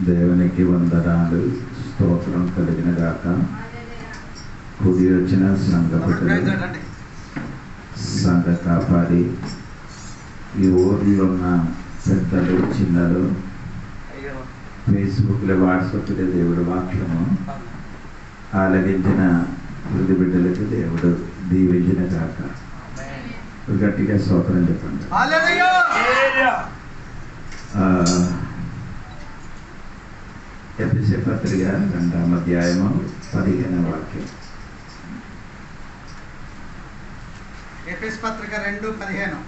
దేవునికి వందనాలు, స్తోత్రం కలిగిన గాక. కూడి వచ్చిన సంఘ బిడ్డలు, సంఘ కాపాడి, ఈ ఊర్లో ఉన్న పెద్దలు చిన్నలు, ఫేస్బుక్లో వాట్సాప్లో దేవుడు వాక్యము ఆలగించిన వృద్ధి బిడ్డలకు దేవుడు దీవించిన గాక. గట్టిగా స్తోత్రం చెప్పండి. ఎఫెసీ పత్రిక 2వ అధ్యాయము 15వ వాక్యం. ఎఫెసీ పత్రిక 2:15.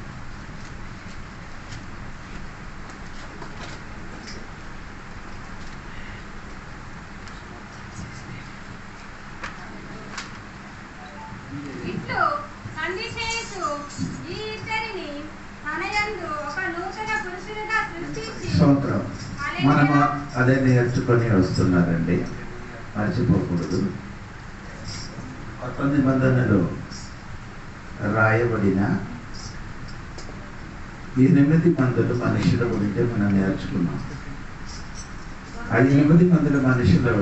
స్తోత్రం. మనము అదే నేర్చుకొని వస్తున్నారండి, మర్చిపోకూడదు. కొత్త నిబంధనలు రాయబడిన 8 మందులు మనుషుల గురించి మనం నేర్చుకున్నాం. ఆ 8 మందుల మనుషులు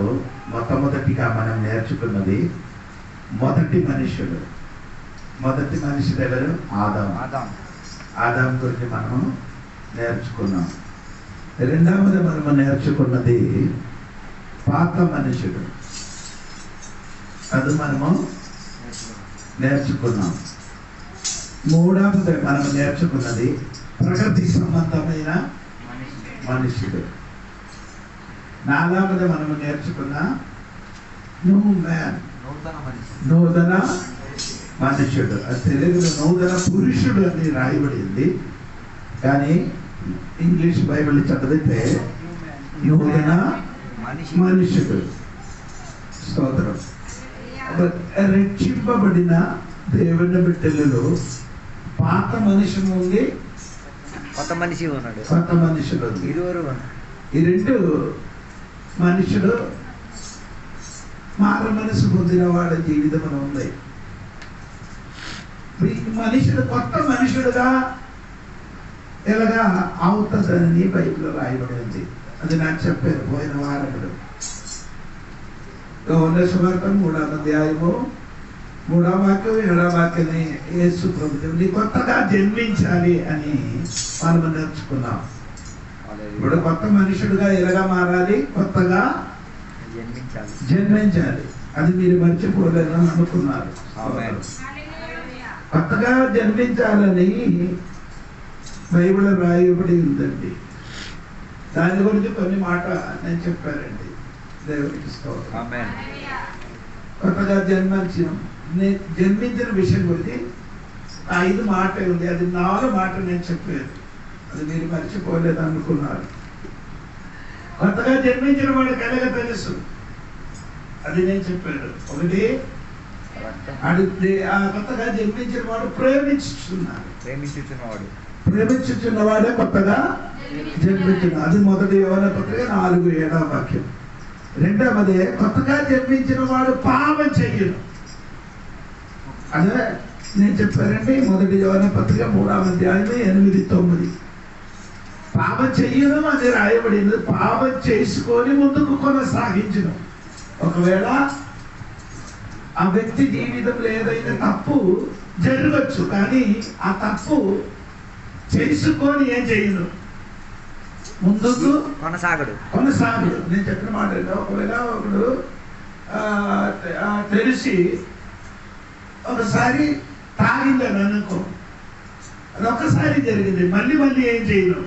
మొట్టమొదటిగా మనం నేర్చుకున్నది మొదటి మనుషులు ఎవరు? ఆదాం గురించి మనము నేర్చుకున్నాం. రెండవది మనము నేర్చుకున్నది పాత మనుషుడు, అది మనము నేర్చుకున్నాం. మూడవది మనము నేర్చుకున్నది ప్రకృతి సంబంధమైన మనుషుడు. నాలుగవది మనము నేర్చుకున్న నూతన మనుషుడు. తెలుగులో నూతన పురుషుడు అని రాయబడింది, కానీ ఇంగ్లీష్ బైబిల్ చదివితే నూతన మనుషుడు. స్తోత్రం. రక్షింపబడిన దేవుని బిడ్డలలో పాత మనిషి ఉంది, కొత్త మనుషులు. ఈ రెండు మనుషుడు మార మనసు పొందిన వాడి జీవితం ఉంది. ఈ మనుషుడు కొత్త మనుషుడుగా ఎలాగా అవుతుందని బైబిల్లో రాయబడి ఉంది. అది నాకు చెప్పారు పోయిన వారములు. యోహాను సువార్త 3వ అధ్యాయము 3వ వాక్యం 7వ వాక్యాన్ని యేసు ప్రభువు నీ కొత్తగా జన్మించాలి అని మనం నేర్చుకున్నాం. ఇప్పుడు కొత్త మనుషుడుగా ఎలాగా మారాలి? కొత్తగా జన్మించాలి. అది మీరు మర్చిపోలేదని అనుకున్నారు. కొత్తగా జన్మించాలని బైబిల్ రాయబడి ఉందండి. దాని గురించి కొన్ని మాట నేను చెప్పానండి. దేవునికి స్తోత్రం. కొత్తగా జన్మించిన విషయం గురించి 5 మాట ఉంది. అది 4 మాట నేను చెప్పాను, అది మీరు మర్చిపోలేదు అనుకున్నారు. కొత్తగా జన్మించిన వాడు కలగ తెలుసు, అది నేను చెప్పాను. ఒకటి అడిగితే ఆ కొత్తగా జన్మించిన వాడు ప్రేమించుచున్నవాడే కొత్తగా జన్మించిన. అది మొదటి యోహాను పత్రిక 4:7వ వాక్యం. రెండవది కొత్తగా జన్మించిన వాడు పాపం చెయ్యను. అదే నేను చెప్పానండి, మొదటి యోహాను పత్రిక 3వ అధ్యాయం 8-9. పాపం చెయ్యను అది రాయబడింది. పాపం చేసుకొని ముందుకు కొనసాగించను. ఒకవేళ ఆ వ్యక్తి జీవితంలో ఏదైనా తప్పు జరగచ్చు, కానీ ఆ తప్పు చేసుకొని ఏం చేయను, ముందుకు కొనసాగడు. నేను చెప్పిన మాట ఒకవేళ ఒకడు తెలిసి ఒకసారి తాగిందని అనుకో, అది ఒక్కసారి జరిగింది, మళ్ళీ ఏం చేయను,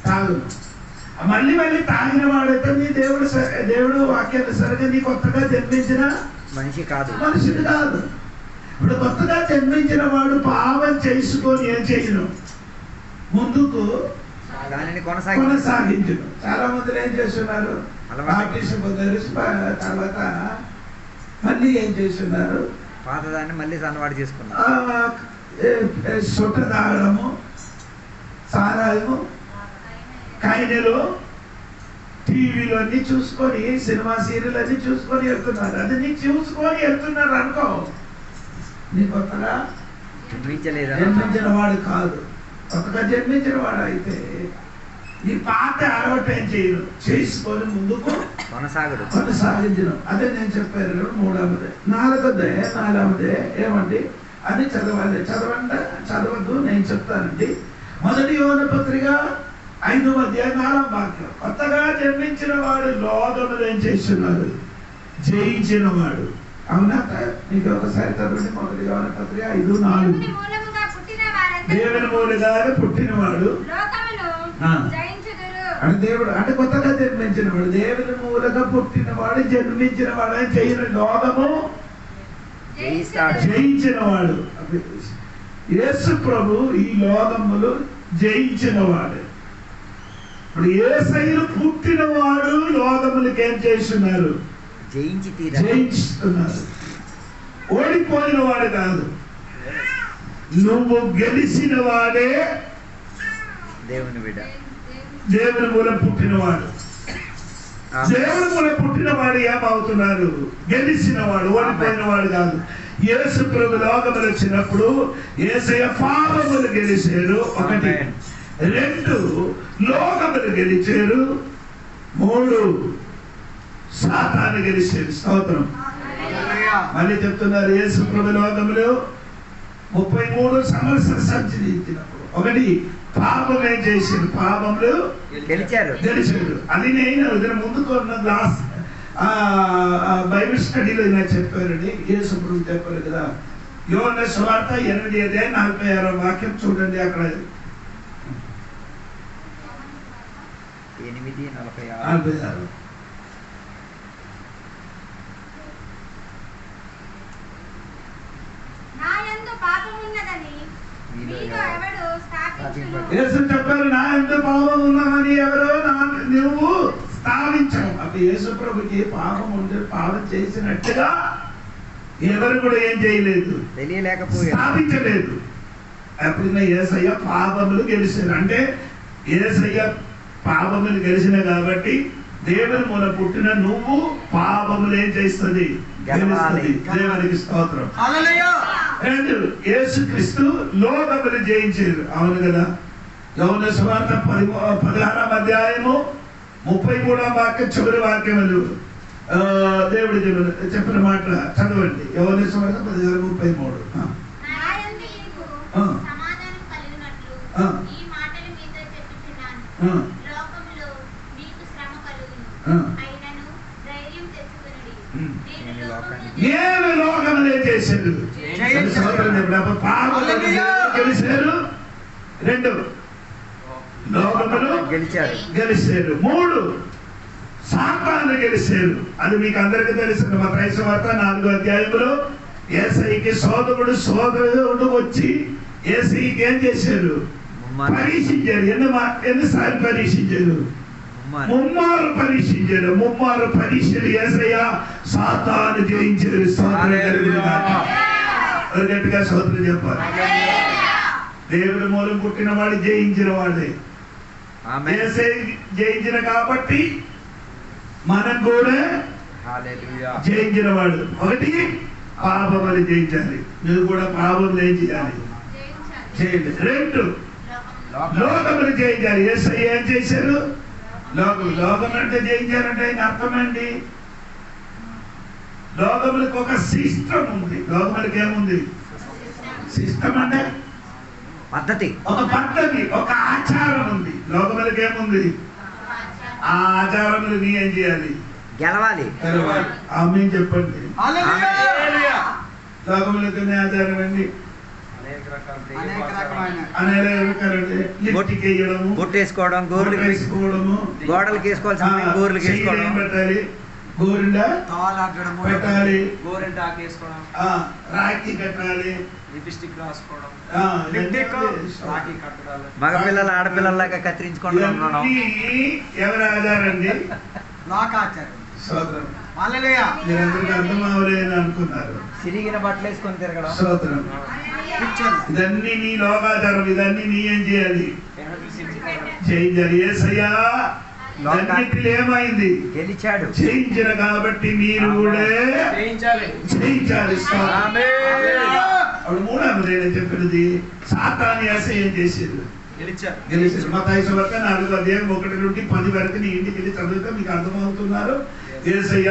తాగును. మళ్ళీ తాగిన వాడైతే నీ దేవుడు వాక్యానుసారంగా నీ కొత్తగా జన్మించిన మనుషుడు కాదు. ఇప్పుడు కొత్తగా జన్మించిన వాడు పాపం చేసుకొని ఏం చేయను, ముందుకు కొనసాగించను. చాలా మంది ఏం చేస్తున్నారు, బాప్టిజం పొందారు, తర్వాత మళ్ళీ ఏం చేస్తున్నారు, పాతదాన్ని మళ్ళీ సన్నవాడు చేసుకున్నారు. సొట్ట తాగడము, సారాయము, కైనలు, టీవీలు అన్ని చూసుకొని, సినిమా సీరియల్ అన్ని చూసుకొని వెళ్తున్నారు. అది నీకు చూసుకొని వెళ్తున్నారు అనుకో, నీ కొత్తగా జన్మించిన వాడు కాదు. కొత్తగా జన్మించిన వాడు అయితే నీ పాత అలవాటు ఏం చేయను, చేసుకొని ముందుకు కొనసాగించను. అదే నేను చెప్పాను. మూడవది. నాలుగవదే ఏమండి అది చదవాలి. చదవద్దు, నేను చెప్తానండి. మొదటి యోహాను పత్రిక 5వ అధ్యాయం 4వ వాక్యం. కొత్తగా జన్మించిన వాడు లోకములు ఏం చేస్తున్నారు? జయించిన వాడు. అవునా? మీకు ఒకసారి చదవండి. మొదటి యోహాను పత్రిక 5:4. దేవుని మూలంగా పుట్టినవాడు అంటే దేవుడు అంటే కొత్తగా జన్మించిన వాడు, దేవుని మూలంగా పుట్టినవాడు, జన్మించిన వాడు అని చేయని లోకము జయించిన వాడు. యేసు ప్రభు ఈ లోకములు జయించిన వాడు. ఇప్పుడు యేసయ్య పుట్టినవాడు లోకములకి ఏం చేస్తున్నారు? జయించుతున్నారు. ఓడిపోయిన వాడు కాదు, నువ్వు గెలిచిన వాడే దేవుని బిడ్డ. దేవుని మూలం పుట్టినవాడు. దేవుని మూలం పుట్టినవాడు ఏమవుతున్నారు? గెలిచిన వాడు, ఓడిపోయిన వాడు కాదు. యేసు ప్రభు లోకములు వచ్చినప్పుడు యేసయ్య పాపములు గెలిచారు. 1. 2 లోకములు గెలిచారు. 3 సాతాను గెలిచారు. స్తోత్రం. మళ్ళీ చెప్తున్నారు. యేసు ప్రభు లోకములు 33 సంవత్సరాలు సంచరించినప్పుడు 1 పాపం ఏం చేశారు? పాపములు గెలిచారు. అది నేను ఇద్దరు ముందుకు లాస్ట్ బైబిల్ స్టడీలో ఇలా చెప్పారండి. యేసు ప్రభు చెప్పారు కదా. యోహాను సువార్త 8:46 వాక్యం చూడండి. అక్కడ 8:46. యేసు చెప్పారు, నా యందు పాపం ఉన్నదని ఎవరో నువ్వు స్థాపించావు. అప్పుడు యేసు ప్రభుకి పాపం ఉంటే పాపం చేసినట్టుగా ఎవరు కూడా ఏం చేయలేదు, స్థాపించలేదు. అప్పుడు యేసయ్య పాపములు గెలిచారు. అంటే యేసయ్య పాపములు గెలిచిన కాబట్టి దేవుని మూల పుట్టిన నువ్వు పాపములు ఏం చేస్తుంది? గెలుస్తుంది. దేవునికి స్తోత్రం. యేసుక్రీస్తు లోకములు జయించారు. అవును కదా. యోహాను సువార్త 16వ అధ్యాయము 33వ వాక్యం చివరి వాక్యములు దేవుడు చెప్పిన మాట చదవండి. యోహాను సువార్త 16:33. నేను లోకములే చేశాను. పాపములు గెలిచారు. 2 లోకములు గెలిచారు. 3 సాతాను గెలిచారు. అది మీకు అందరికీ తెలుసు. మత్తయి సువార్త 4వ అధ్యాయంలో యేసయ్యకి సోదరుడు వచ్చి యేసయ్యకి ఏం చేశారు? పరీక్షించారు. ఎన్నిసార్లు పరీక్షించారు? 3 పరీక్షించారు. 3 పరీక్షలు యేసయ్య సాతాను జయించారు. గట్టిగా స్తోత్రం చెప్పాలి. దేవుడి మూలం పుట్టిన వాడు జయించిన వాడే. జయించిన కాబట్టి మనం కూడా జయించిన వాడు. 1 పాపములు జయించాలి. నువ్వు కూడా పాపములు ఏం చేయాలి? చేయండి. 2 లోకములు జయించాలి. యేసయ్య ఏం చేశారు? లోకం అంటే జయించారంటే అర్థమండి. లోకములకు ఒక సిస్టమ్ ఉంది. లోకములకి ఏముంది? సిస్టమ్ అంటే పద్ధతి, ఒక పద్ధతి, ఒక ఆచారం ఉంది. లోకములకి ఏముంది? ఆ ఆచారములు నీ ఏం చేయాలి? గెలవాలి. ఆమె చెప్పండి. లోకములకి ఆచారం అండి బొట్టేసుకోవడం, గోర్లకి వేసుకోవడము, గోడలకి వేసుకోవాల్సిన గోర్లకి వేసుకోవడం, గోరిండా పెట్టాలి, రాఖీ కట్టాలి, మగపిల్లలు ఆడపిల్లలాగా కత్తిరించుకోవడం ఎవరు ఆచారండి? సోదరం. మీరందరికీ అర్థం అవ్వలేదని అనుకున్నారు. చిరిగిన బట్టలు వేసుకొని తిరగడం. సోదరం. ఇదన్నీ నీ లోకాచారం. ఇదన్నీ నీ ఏం చేయాలి? చేయించాలి. యేసయ్యా అన్నిటిలో ఏమైంది? గెలిచాడు. చేయించిన కాబట్టి మీరు కూడా చేయించాలి. అప్పుడు 3వ నేను చెప్పినది సాతాను యేసయ్య ఏం చేసేది? గెలిచారు. మత్తయి సువార్త 4:1-10 వరకు నీ ఇంటికి వెళ్ళి చదివితే మీకు అర్థమవుతున్నారు. యేసయ్య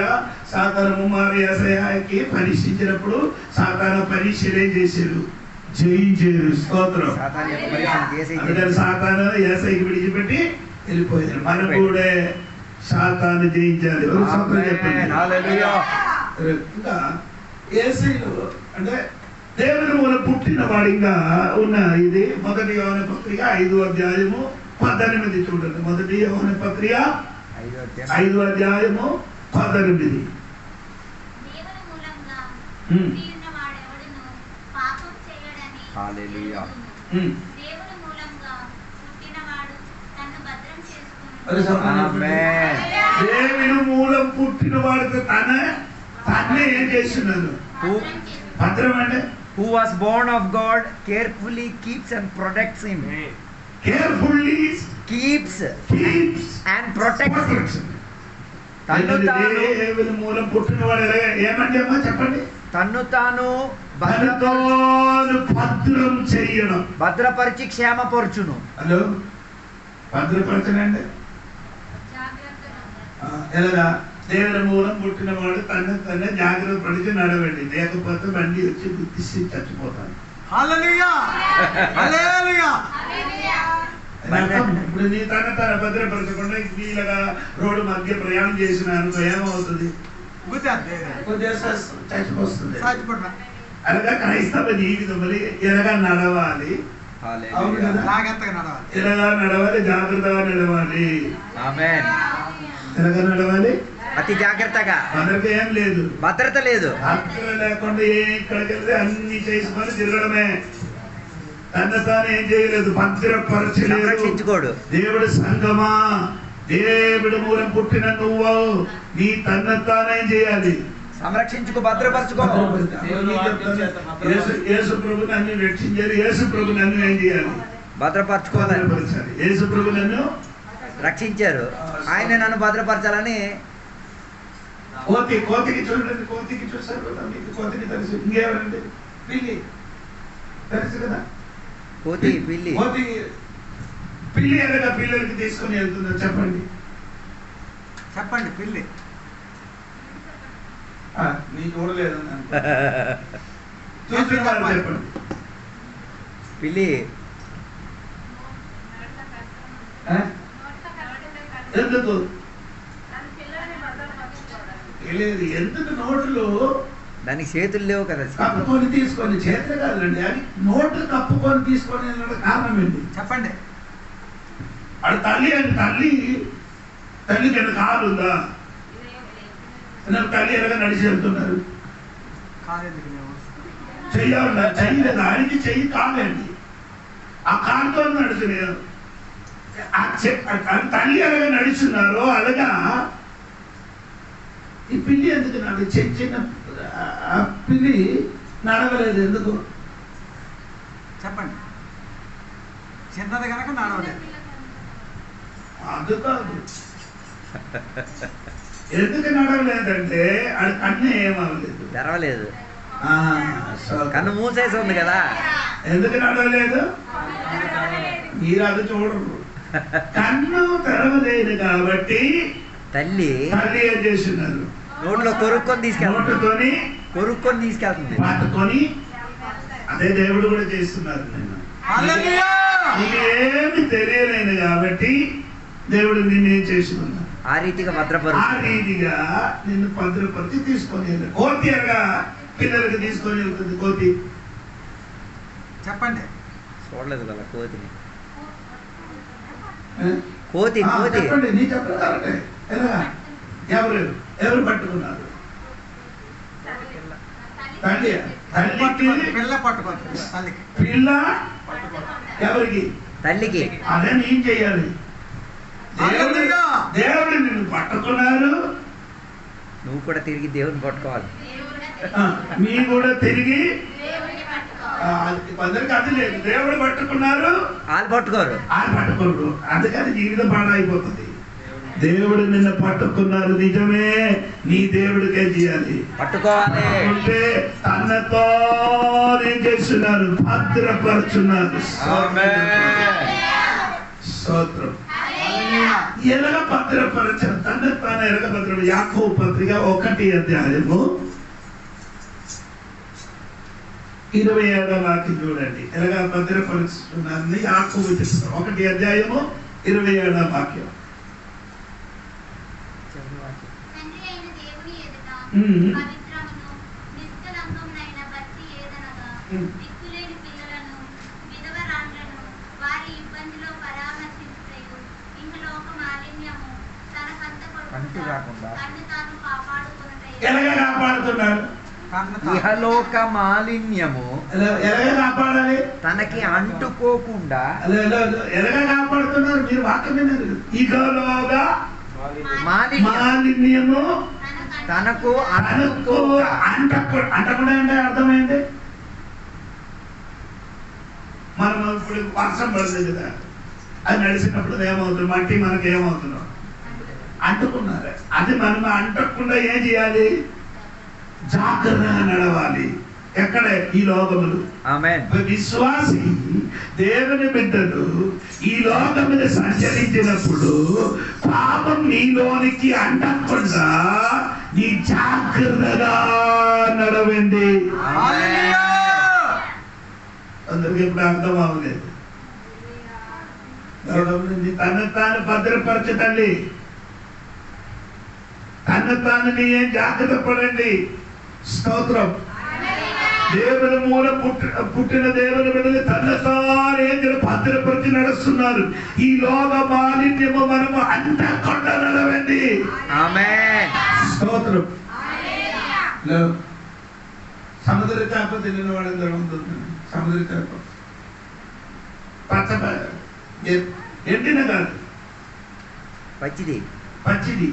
సాతాను ముమ్మారు యేసయ్యకి పరీక్షించినప్పుడు సాతాను పరీక్షలు ఏం చేశారు? జయించారు. స్తోత్రం. అందుకని సాతాను యేసయ్యకి విడిచిపెట్టి వెళ్ళిపోయారు. మనం కూడా సాతాను జయించాలి. ఇంకా యేసయ్యలో అంటే దేవుని మూలం పుట్టిన వాడిగా ఉన్న ఇది 1 యోహాను పత్రిక 5:18 చూడండి. 1 యోహాను పత్రిక 5:18. దేవుని మూలం పుట్టిన వాడితో తన్నే ఏం చేస్తున్నాను? భద్రం అంటే who was born of God carefully keeps and protects him. Carefully keeps and protects him. దేవుని మూలం పుట్టిన వాడు ఏమంటే అమ్మా చెప్పండి? తన్ను తాను భద్రం చెయ్యడం, భద్రపరిచి క్షేమపరచును. హలో, భద్రపరచనండి ఎలాగా? దేవుని మూలం పుట్టిన వాడు తన్నే జాగ్రత్త పడిచి నడవండి, లేకపోతే బండి వచ్చి గుర్తిస్తే చచ్చిపోతాను. ఇప్పుడు నీ తన భద్రపరచకుండా వీళ్ళగా రోడ్డు మధ్య ప్రయాణం చేసిన అనుకో ఏమవుతుంది? చచ్చిపోతుంది. అలాగా క్రైస్తవ జీవితంలో ఎలాగా నడవాలి? ఎలాగా నడవాలి? జాగ్రత్తగా నడవాలి. ఎలాగా నడవాలి? అతి జాగ్రత్తగా. భద్రత ఏం లేదు, భద్రత లేదు. భద్రత లేకుండా ఎక్కడికి వెళ్తే అన్ని చేసుకొని తిరగడమే. తన తాను ఏం చేయలేదు, భద్రపరచలేదు. రక్షించుకోడు. దేవుడు సంగమా, దేవుడు మూలం పుట్టిన నువ్వు నీ తన తానేం చేయాలి? సంరక్షించుకో, భద్రపరచుకో. యేసు ప్రభు నన్ను రక్షించారు, యేసు ప్రభు నన్ను ఏం చేయాలి? భద్రపరచుకోవాలి. యేసు ప్రభు నన్ను రక్షించారు, ఆయన నన్ను భద్రపరచాలని. కోతికి చూడండి, కోతికి చూసారు కదా, మీకు కోతికి తెలుసు. ఇంకేమండి? పిల్లి తెలుసు కదా, కోతి పిల్లి. కోతి పిల్లి ఎలాగా పిల్లలకి తీసుకొని వెళ్తుందో చెప్పండి. పిల్లి నీ చూడలేదు చెప్పండి. పిల్లి ఎందుకు తెలియదు? ఎందుకు? నోట్లు దానికి చేతులు లేవు కదా, కప్పుకొని తీసుకొని. చేతులు కాదండి, అది నోట్లు కప్పుకొని తీసుకొని కారణం ఏంటి చెప్పండి. అది తల్లి అని తల్లికి ఎంత కాలు ఉందా? తల్లి ఎలాగా నడిచి వెళ్తున్నారు? చెయ్యాలి, చెయ్యి దానికి చెయ్యి కాలండి, ఆ కాలుతో నడుచున్నారు. తల్లి ఎలాగా నడుచున్నారో అలాగా ఈ పిల్లి ఎందుకు చిన్న పిల్లి నడవలేదు ఎందుకు? చెప్పండి. చిన్నది కనుక నడవలేదు. అది కాదు, ఎందుకు నడవలేదంటే అది కన్ను ఏమవలేదు, తెరవలేదు. కన్ను మూసేసి ఉంది కదా. ఎందుకు నడవలేదు? మీరు అది చూడరు. కన్ను తెరవలేదు కాబట్టి తల్లి ఏం చేస్తున్నారు? నోట్లో కొరుక్కొని తీసుకెళ్తుంది. పట్టుకొని. అదే దేవుడు కూడా చేస్తున్నారు. ఏమి తెలియలేదు కాబట్టి దేవుడు నిన్నేం చేస్తున్నా ఆ రీతిగా నిన్ను భద్రపరిచి తీసుకొని వెళ్ళారు. కోతి అనగా పిల్లలకి తీసుకొని వెళ్తుంది. చెప్పండి. చూడలేదు కదా కోతిని. చెప్పండి, నీ చెప్పండి. ఎలా? ఎవరు పట్టుకున్నారు? పిల్ల పట్టుకోండి. పిల్ల ఎవరికి? తల్లికి. అదే నేను చెయ్యాలి. దేవుడు నిన్ను పట్టుకున్నారు, నువ్వు కూడా తిరిగి దేవుని పట్టుకోవాలి. మీ కూడా తిరిగి కొందరికి అది లేదు. దేవుడు పట్టుకున్నారు, వాళ్ళు పట్టుకోరు. అందుకని జీవితం పాడైపోతుంది. దేవుడు నిన్ను పట్టుకున్నారు నిజమే, నీ దేవుడికే చేయాలి, పట్టుకోవాలి. అంటే తనతో ఏం చేస్తున్నారు? భద్రపరుచున్నారు. స్తోత్రం. హల్లెలూయా. ఎలాగ భద్రపరచడం తన తాను ఎలాగ భద్రం. యాకోబు పత్రిక 1వ అధ్యాయము 27వ వాక్యం చూడండి. ఎలాగ భద్రపరుచుకున్నారని యాకోబు చెప్తున్నారు. 1వ అధ్యాయము 27వ వాక్యం. తండ్రి అయిన దేవుని ఎదుట పవిత్రమును నిష్కలంకమునైన భక్తి ఏదనగా దిక్కులేని పిల్లలను విధవరాండ్లను వారి ఇబ్బందిలో పరామర్శించుటయు ఇంకలోక మాలిన్యము అంటు రాకుండా తన్ను తాను కాపాడుకొనుటయు. ఎలాగ కాపాడుతున్నారు? ఇహలోక మాలిన్యము ఎలాగ కాపాడాలి? తనకి అంటుకోకుండా ఎలాగ కాపాడుతున్నారు? మీరు వాక్యం విన్నారు. ఇకలోగా మాలిన్యము తనకు అంటకుండా అంటే అర్థమైంది. మనం ఇప్పుడు వర్షం పడుతుంది కదా, అది నడిచినప్పుడు ఏమవుతుంది? మట్టి మనకి ఏమవుతున్నాం? అంటుకున్నారు. అది మనం అంటకుండా ఏం చేయాలి? జాగ్రత్తగా నడవాలి. ఎక్కడ? ఈ లోకములు. ఆమేన్. విశ్వాసి దేవుని బిడ్డలు ఈ లోకం మీద సంచరించినప్పుడు పాపం నీలోనికి అంటకుండా నీ జాగ్రత్తగా నడవండి. హల్లెలూయా. అందరికి ఇప్పుడు అర్థం అవ్వలేదు. తను తాను భద్రపరచు తల్లి. తను తాను నీ ఏం జాగ్రత్త పడండి. స్తోత్రం. దేవుని మూల పుట్టిన దేవుని బిడ్డలు తన తాను ఏం భద్రపరిచి నడుస్తున్నారు. ఈ లోక మాలిన్యము మనము అంటకుండా నడవండి. ఆమేన్. స్తోత్రం. సముద్ర చేప తిన్న వాడు ఉంటుంది. సముద్ర చేప పచ్చ ఎండిన కాదు, పచ్చిది పచ్చిది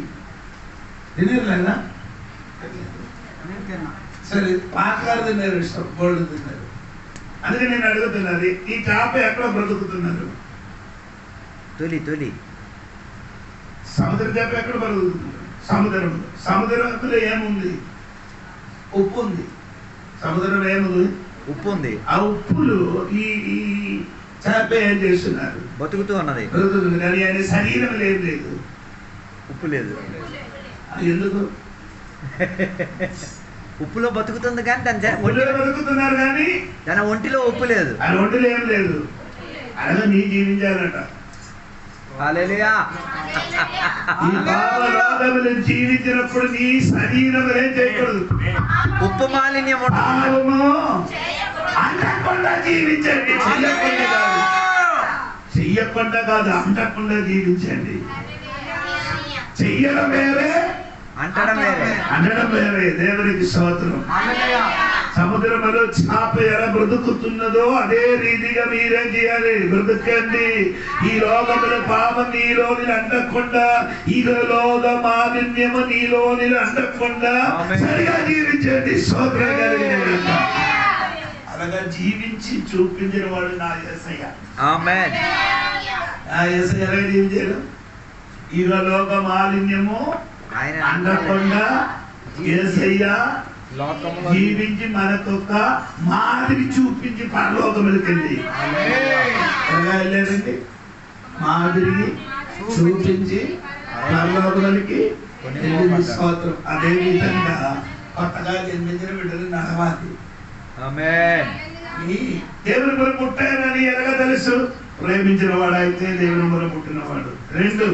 తినేరులేదా? నేను తిన్నా. సరే, పాకాలు తిన్నారు, ఇష్టం గోల్డ్ తిన్నారు. అందుకే నేను అడుగుతున్నది, ఈ చేప ఎక్కడ బ్రతుకుతున్నారు? తొలి సముద్ర చేప ఎక్కడ బ్రతుకుతున్నారు? సముద్రంలో ఏముంది? ఉప్పు ఉంది. సముద్రంలో ఏముంది? ఉప్పు ఉంది. ఆ ఉప్పులు ఈ చేప ఏం చేస్తున్నారు? బతుకుతూ ఉన్నది. బ్రతుకుతుంది. కానీ ఆయన శరీరం లేదు. ఉప్పు లేదు. ఎందుకు? ఉప్పులో బతుకుతుంది కానీ ఒంటిలో బతుకుతున్నారు కానీ తన ఒంటిలో ఉప్పు లేదు. ఆయన ఒంటిలో ఏం లేదు. అలాగే నీ జీవించాలట. హల్లెలూయా. ఈ పాపలోకములో జీవించినప్పుడు నీ శరీరం ఏం చేయకూడదు? ఉప్పు మాలిన్యం పాపము అంటకుండా జీవించండి. చెయ్యకుండా కాదు, అంటకుండా జీవించండి. చెయ్యడం వేరే, అంటడం వేరే. అనడం వేరే. దేవునికి స్తోత్రం. హల్లెలూయా. సముద్రంలో చేప ఎలా బ్రతుకుతున్నదో అదే రీతిగా మీరేం చేయాలి? బ్రతుకండి. ఈ లోకముల పాపం నీలోని అంటకుండా, ఈ లోక మాలిన్యము నీలోని అంటకుండా సరిగా జీవించండి. స్తోత్రం కలిగిన అలాగా జీవించి చూపించిన వాడు నా యేసయ్య. ఆమేన్. ఆ యేసయ్య ఎలా జీవించాడు? ఈ లోక మాలిన్యము ఆయన అంటకుండా యేసయ్య లోకములో జీవించి మనకొక మాదిరి చూపించి పరలోకములకు వెళ్ళి ఎలా వెళ్ళాడండి? మాదిరి చూపించి పరలోకములకి వెళ్ళింది. స్తోత్రం. అదే విధంగా కొత్తగా జన్మించిన బిడ్డలు నడవాలి. ఆమేన్. ఈ దేవుని మొర పుట్టారని ఎలాగ తెలుసు? ప్రేమించిన వాడైతే దేవుని మొర పుట్టినవాడు. 2,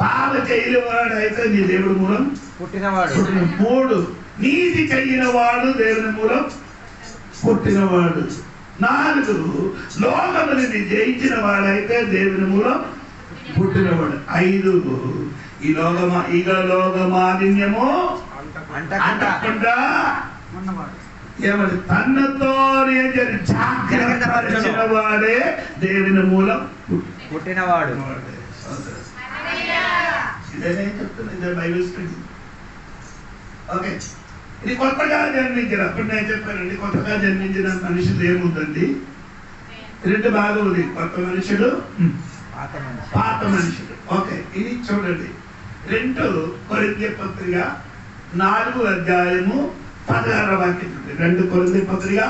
పాప చేయని వాడైతే నీ దేవుడి మూలం పుట్టినవాడు. 3, నీతి చెయ్యిన వాడు దేవుని మూలం పుట్టినవాడు. 4, లోకముని జయించిన వాడైతే దేవుని మూలం పుట్టినవాడు. 5, ఈ లోక మాలిన్యము అంటకుండా ఉన్నవాడు. ఏమని తన్నతో జాగ్రత్త పరిచిన వాడే దేవుని మూలం పుట్టినవాడు. ఇదే చెప్తున్నా. ఇదే బైబిల్ స్టడీ. ఓకే, ఇది కొత్తగా జన్మించిన, అప్పుడు నేను చెప్పానండి, కొత్తగా జన్మించిన మనుషులు ఏముందండి? 2 భాగం ఉంది. కొత్త మనుషుడు, పాత మనుషుడు. ఓకే, ఇది చూడండి. 2 కొరింథీ పత్రిక 4వ అధ్యాయము 16వ వాక్యం. 2 కొరింథీ పత్రిక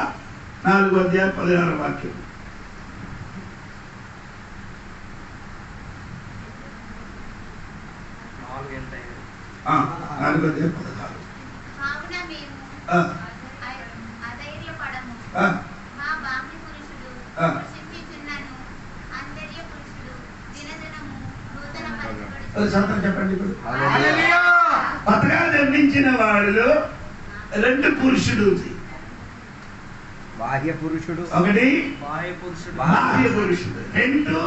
4వ అధ్యాయం 16వ వాక్యం. 4వ పదహారు. కావున మేము ఆ, అధైర్యపడము. ఆ, మా బాహ్య పురుషుడు ఆ. కృషించుచున్నను, అంతర్య పురుషుడు దినదినము నూతన ఒక సంవత్సరం చెప్పండి. ఇప్పుడు హల్లెలూయా. కొత్తగా జన్మించిన వాడిలో 2 పురుషుడు ఉంది. బాహ్య పురుషుడు, ఒకటి బాహ్య పురుషుడు, బాహ్య పురుషుడు, 2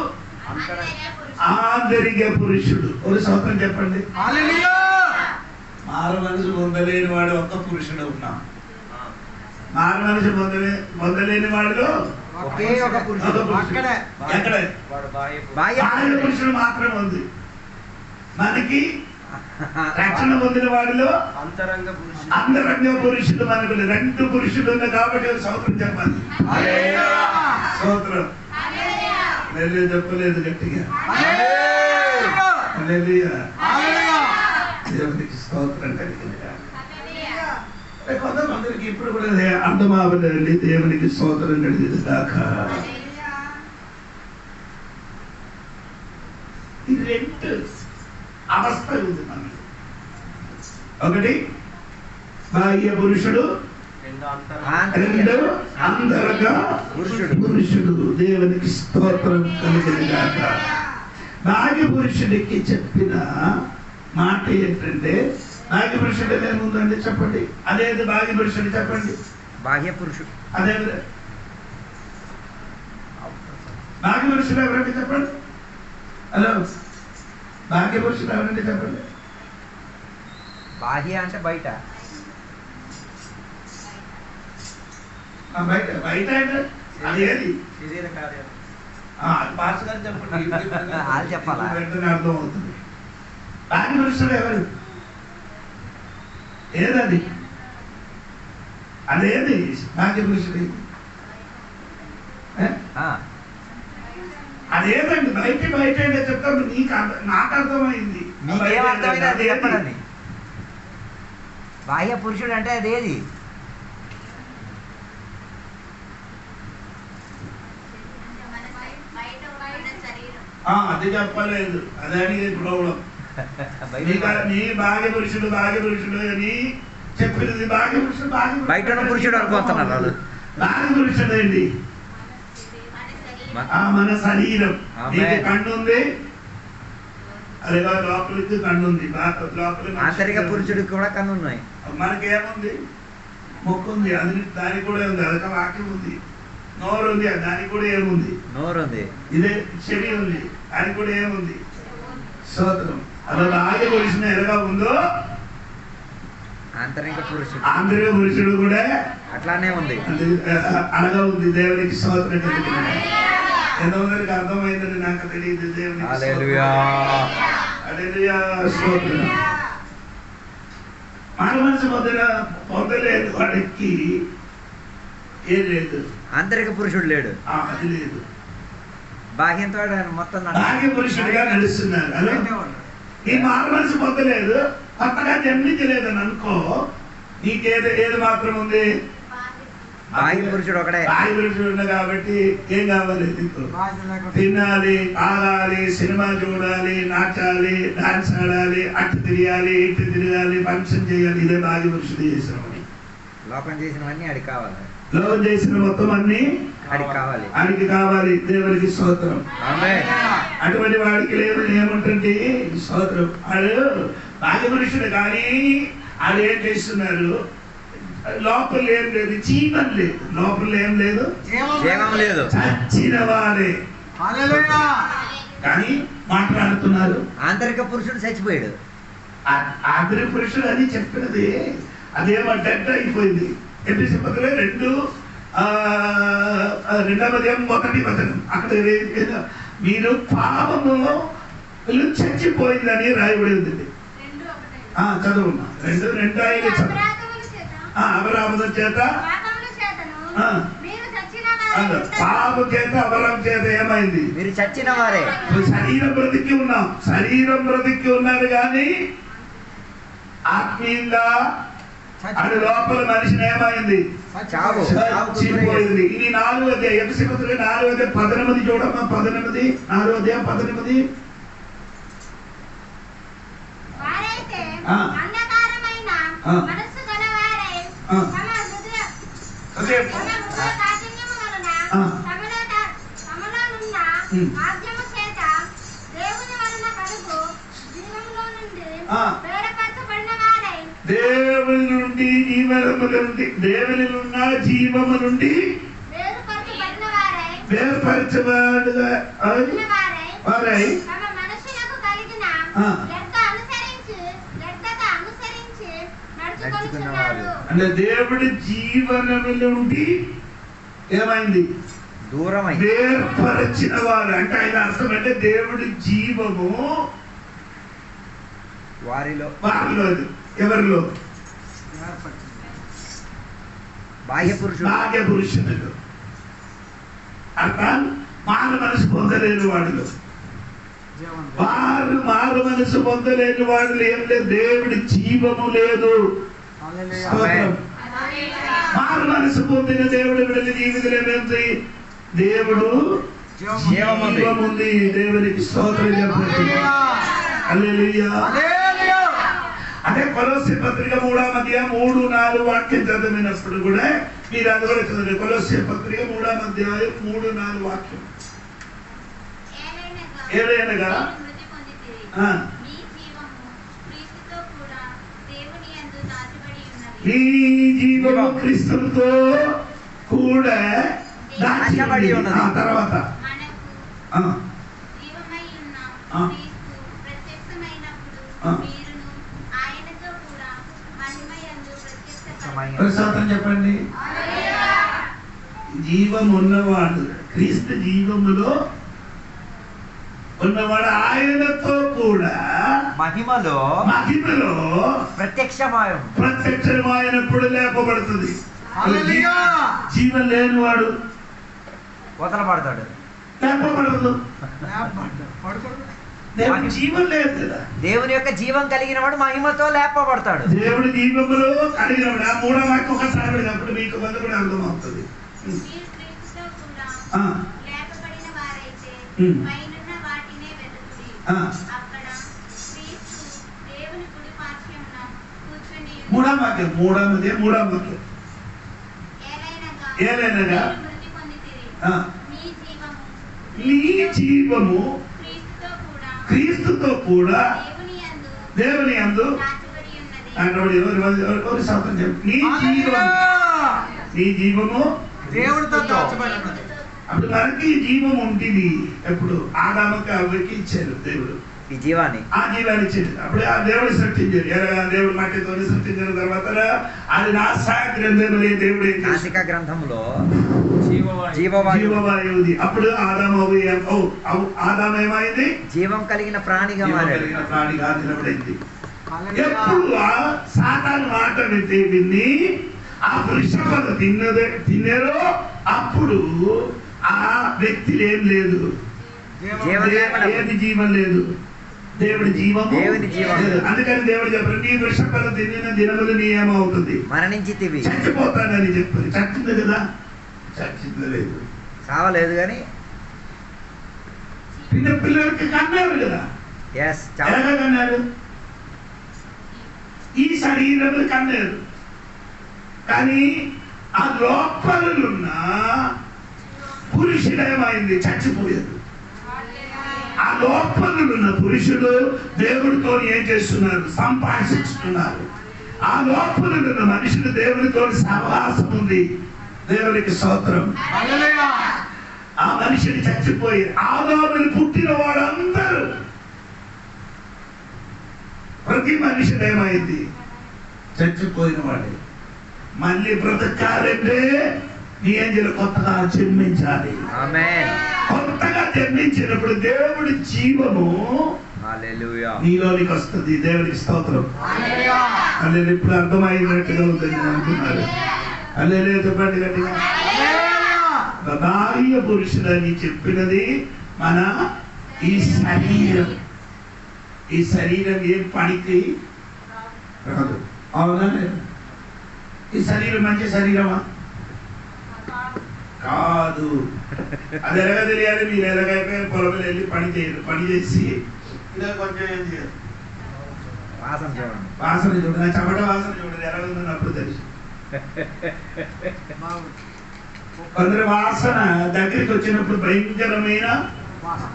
అంతర్య పురుషుడు. ఆంతరిక పురుషుడు. ఒక సంవత్సరం చెప్పండి. హల్లెలూయా. మారు మనసు పొందలేని వాడు ఒక్క పురుషుడు ఉన్నాం. మారు మనసు పొందలేని వాడిలో ఒకే ఒక పురుషుడు. ఒక పురుషుడు. అక్కడే. ఎక్కడ? వాడు బాహ్య పురుషుడు. బాహ్య బాహ్య పురుషుడు మాత్రం ఉంది. మనకి రక్షణ పొందిన వాడిలో అంతరంగ పురుషుడు. అంతరంగ పురుషుడు మనకు 2 పురుషుడు ఉన్నాయి. కాబట్టి ఒక సంవత్సరం చెప్పాలి. హల్లెలూయా. స్తోత్రం. హల్లెలూయా. నేను చెప్పలేదు గట్టిగా. హల్లెలూయా. హల్లెలూయా. హల్లెలూయా. దేవునికి స్తోత్రం కలిగింది. హల్లెలూయా. కొంతమందికి ఇప్పుడు కూడా అర్థం అవ్వలేదండి. దేవునికి స్తోత్రం కలిగింది దాకా. హల్లెలూయా. ఈ 2 అవస్థ ఉంది మనకి. ఒకటి బాహ్య పురుషుడు, రెండో అంతరంగ. 2 అంతరంగ పురుషుడు. పురుషుడు. దేవునికి స్తోత్రం కలిగింది గాక. బాహ్య పురుషుడికి చెప్పిన మాట ఏంటంటే, బాహ్య పురుషుడు ఏముందండి చెప్పండి. అదేది బాహ్య పురుషుడు చెప్పండి. బాహ్య పురుషుడు. అదే బాహ్య పురుషుడు ఎవరంటే చెప్పండి. హలో, బాహ్య పురుషుడు ఎవరంటే చెప్పండి. బాహ్య అంటే బయట, బయట బయట అంటే అది ఏది? శరీర కార్యాలు. అది పాస్ గారు చెప్పండి. అది చెప్పాలా? వెంటనే అర్థం అవుతుంది. బాహ్య పురుషుడు ఎవరు? ఏదది? అదేది బాహ్య పురుషుడు? ఆ, అదేదండి? బయట బయట అంటే చెప్తాను. నాకు అర్థమైంది. మీకేం అర్థమైంది అది చెప్పండి. బాహ్య పురుషుడు అంటే అదేది? మన బయట ఉన్న శరీరం. అది చెప్పలేదు. అదే ప్రాబ్లం. బయట నీ బాహ్య పురుషుడు అని చెప్పినది బాహ్య పురుషుడు. బయట ఉన్న పురుషుడు అనుకుంటున్నారు వాళ్ళు. బాహ్య పురుషుడు ఏంటి? మన శరీరం. మన శరీరం. ఆమేన్. నీకు కన్ను ఉంది, అదే లోపలికి కన్ను ఉంది. లోపల ఆంతరిక పురుషుడికి కూడా కన్ను ఉన్నాయి. మనకేముంది? ముక్కు ఉంది, అది దానికి కూడా ఉంది. అదొక వాక్యం ఉంది. నోరు ఉంది, దానికి కూడా ఏముంది? నోరు ఉంది. ఇదే చెవి ఉంది, దానికి కూడా ఏముంది? స్తోత్రం. అలా బాహ్య పురుషుడు ఎలాగా ఉందో ఆంతరిక పురుషుడు ఆంతరిక పురుషుడు కూడా అట్లానే ఉంది. అనగా ఉంది. దేవునికి స్తోత్రం కలిగింది. ఎంతమందికి అర్థమైందని నాకు తెలియదు. దేవునికి హల్లెలూయా. హల్లెలూయా. స్తోత్రం. మన మనసు పొందలేదు వాడికి ఏం లేదు. ఆంతరిక పురుషుడు లేడు. అది లేదు. బాహ్యంతో మొత్తం బాహ్య పురుషుడిగా నడుస్తున్నారు. అలా నీ మారు మనసు పొందలేదు, కొత్తగా జన్మించలేదని అనుకో. ఏది మాత్రం ఉంది? బాహ్య పురుషుడు ఒకడే. బాహ్య పురుషుడు ఉంది కాబట్టి ఏం కావాలి? నీకు బాహ్య లేకుండా. తినాలి, తాగాలి, సినిమా చూడాలి, నాచాలి, డాన్స్ ఆడాలి, అటు తిరగాలి, ఇటు తిరగాలి, ఫంక్షన్ చేయాలి. ఇదే బాహ్య పురుషుడు చేసిన పని. లోకం చేసినవన్నీ అడిగి కావాలి. లోకం చేసిన మొత్తం అన్ని అడిగి కావాలి. ఆయనకి కావాలి. దేవునికి స్తోత్రం. ఆమేన్. అటువంటి వాడికి లేదు ఏమంటుంది? స్తోత్రం. వాడు బాహ్య పురుషుడు కానీ వాళ్ళు ఏం చేస్తున్నారు? లోపల ఏం లేదు, జీవం లేదు. లోపల ఏం లేదు, జీవం లేదు. చచ్చిన వాడే హల్లెలూయా. కానీ మాట్లాడుతున్నారు. ఆంతరిక పురుషుడు చచ్చిపోయాడు. ఆంతరిక పురుషుడు అని చెప్పినది అదేమో డెడ్ అయిపోయింది. ఎపిసి పత్రిక 2:1 అక్కడ మీరు పాపము చచ్చిపోయిందని రాయబడి ఉంది. 2:1. చదువున్నా 2:5 చదువు. అపరాధముల చేత అపరాధముల చేత పాపముల చేతను ఆ. మీరు చచ్చిన వారై పాపం చేత అపరాధం చేత ఏమైంది? మీరు చచ్చిన వారే. శరీరం బ్రతికి ఉన్నాం. శరీరం బ్రతికి ఉన్నారు కానీ ఆత్మీయంగా అది లోపల మనిషిని ఏమైంది? చావు. చచ్చిపోయింది. ఇది 4వ ఎపిసి పత్రిక 4:18 చూడమ్మా. 18 4:18. వారైతే ఆ. అంధకారమై ఆ. మనస్సు గలవారై ఆ. తమ హృదయ హృదయం. కాఠిన్యము వలన ఆ. తమలోనున్న ఉమ్. ఆజ్ఞము చేత దేవుని వలన కలుగు జీవములో నుండి ఆ. వేరుపరచబడిన వారై దేవుని నుండి జీవము నుండి దేవునిలున్న జీవము నుండి వేరుపరచబడిన వారై వేర్పరచబడిన వారై తమ మనస్సులకు కలిగిన ఆ. వ్యర్థత అనుసరించి నడుచుకొనుచున్నారు. అంటే దేవుడి జీవనము నుండి ఏమైంది? దూరమైంది. వేర్పరచిన వారు. అంటే ఆయన అర్థం అంటే దేవుడి జీవము వారిలో వారిలో, ఎవరిలో? బాహ్య పురుషుడు. భాగ్య పురుషునిలో. అర్థం మారు మనసు పొందలేని వాడిలో. వారు మారు మనసు పొందలేని వాడిలో ఏం లేదు, దేవుడి జీవము లేదు. స్తోత్రం. మారు మనసు పొందిన దేవుడు విడలి జీవితంలో ఏమైంది? దేవుడు జీవముంది. దేవునికి స్తోత్రం చెప్పండి. హల్లెలూయా. అదే కొలొస్సీ పత్రిక 3:3-4 వాక్యం చదివినప్పుడు కూడా మీరు అది కూడా చదివి. కొలొస్సీ పత్రిక 3:3-4 వాక్యం. ఏలయనగా మీరు మృతి పొందితిరి. ఆ. మీ జీవము క్రీస్తుతో కూడా దేవుని యందు దాచబడి ఉన్నది. ఈ జీవము క్రీస్తుతో కూడా దాచబడి ఉన్నది. ఆ తర్వాత మనకు ఆ, జీవమై ఉన్న ఆ. క్రీస్తు ప్రత్యక్షమైనప్పుడు ఆ. మీరును ఆయనతో కూడా మహిమయందు ప్రత్యక్షపరచబడి ప్రశాంతం చెప్పండి. జీవం ఉన్నవాడు, క్రీస్తు జీవములో ఉన్నవాడు ఆయనతో కూడా మహిమలో ప్రత్యక్షమైనప్పుడు లేపబడుతుంది. జీవం లేనివాడు వదలబడతాడు, లేపబడదు. దేవుడి జీవం లేదు కదా. దేవుని యొక్క జీవం కలిగిన వాడు మహిమతో లేపబడతాడు. దేవుడి జీవములో కలిగినవాడు. ఆ 3వ వాక్యం ఒకసారి అప్పుడు మీకు మంది కూడా అర్థమవుతుంది. మీరు క్రీస్తుతో కూడా ఆ. లేపబడిన వారైతే పైనున్న వాటినే వెతుకుడి. ఆ. అక్కడ క్రీస్తు దేవుని కుడి పార్శ్వమున కూర్చుండి ఉన్నాడు. 3వ వాక్యం. 3వ వాక్యం. ఏలైనగా మీరు మృతి పొందితిరి. ఆ. మీ జీవము నీ జీవము క్రీస్తుతో కూడా క్రీస్తుతో కూడా దేవుని యందు దాచబడి ఉన్నది. ఎవరి శాతం చెప్పు. నీ జీవము దేవుడితో దాచబడి ఉన్నది. అప్పుడు మనకి జీవం ఉంటుంది. ఎప్పుడు ఆదాముకి అవ్వకి ఇచ్చారు దేవుడు ఈ జీవాన్ని. ఆ జీవాన్ని ఇచ్చాడు. అప్పుడు ఆ దేవుడు సృష్టించారు. ఎలాగా దేవుడు మట్టితో సృష్టించిన తర్వాత అది నాసా గ్రంథం దేవుడు ఏం చేశాడు? నాసికా గ్రంథంలో జీవవాయు. జీవవాయువుది. అప్పుడు ఆదాము ఏమైంది? జీవం కలిగిన ప్రాణిగా జీవం మారాడు. కలిగిన ప్రాణిగా తినబడింది. ఎప్పుడు ఆ సాతాను మాట విని ఆ వృక్షఫలం తిన్నారో అప్పుడు ఆ వ్యక్తిలో ఏం లేదు, ఏది జీవం లేదు. దేవుడి జీవం దేవుని జీవం. అందుకని దేవుడు చెప్పారు, నీ వృక్షఫలం తిన్న దినములు నీ ఏమవుతుంది? మరణించితివి. చచ్చిపోతానని చెప్పారు. చచ్చింది కదా? చచ్చింది లేదు. చావలేదు కానీ పిల్లలకి కన్నారు కదా. ఎలాగా కన్నారు? ఈ శరీరములు కన్నారు. కానీ ఆ లోపలున్న పురుషుడేమైంది? చచ్చిపోయాడు. ఆ లోపలున్న పురుషుడు దేవుడితో ఏం చేస్తున్నారు? సంభాషిస్తున్నారు. ఆ లోపలున్న మనుషుడు దేవుడితో సహవాసం ఉంది. దేవునికి స్తోత్రం. ఆ మనిషిని చచ్చిపోయి ఆదాముని పుట్టిన వాడందరూ ప్రతి మనిషిని ఏమైంది? చచ్చిపోయిన వాడే. మళ్ళీ బ్రతకాలంటే నీ ఏంజలు కొత్తగా జన్మించాలి. ఆమేన్. కొత్తగా జన్మించినప్పుడు దేవుడి జీవము హల్లెలూయా నీలోనికి వస్తుంది. దేవునికి స్తోత్రం. అల్లే ఇప్పుడు అర్థమైనట్టుగా ఉంటుంది అంటున్నారు. అల్లే చెప్పండి గట్టిగా. బాహ్య పురుషులని చెప్పినది మన ఈ శరీరం. ఈ శరీరం ఏం పనికి రాదు. అవునా? ఈ శరీరం మంచి శరీరమా? కాదు. అది ఎలాగ తెలియాలి? మీరు ఎలాగైతే పొలంలో వెళ్ళి పని చేయరు. పని చేసి ఇలా కొంచెం ఏం చేయరు. వాసన చూడండి. వాసన చూడు, నా చెమట వాసన చూడదు ఎలా ఉందని అప్పుడు తెలుసు. కొందరి వాసన దగ్గరికి వచ్చినప్పుడు భయంకరమైన వాసన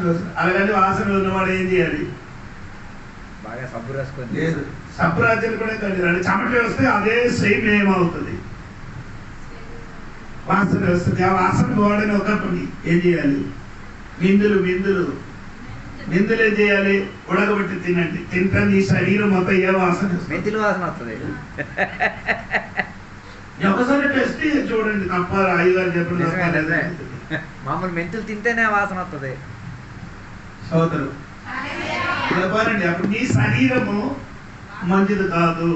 వస్తుంది. అలాగని వాసన ఉన్నవాడు ఏం చేయాలి? బాగా సబ్బు రాసుకొని లేదు, సబ్బురాజ్యాలు కూడా కలిగాడు. చెమట వస్తే అదే సేమ్ ఏమవుతుంది, వాసన వస్తుంది. ఆ వాసన పోవడానికి ఒక పని ఏం చేయాలి? విందులు ఏం చేయాలి? ఉడకబెట్టి తినండి. తింటే నీ శరీరం మొత్తం ఏ వాసన వస్తుంది? మెంతులు వాసన వస్తుంది. ఒకసారి టెస్ట్ చేసి చూడండి. తప్ప అయ్యగారు నిజమే, నిజమే. చెప్పండి. మామూలు మెంతులు తింటేనే వాసన వస్తుంది. సోదరు చెప్పాలండి, అప్పుడు నీ శరీరము మంచిది కాదు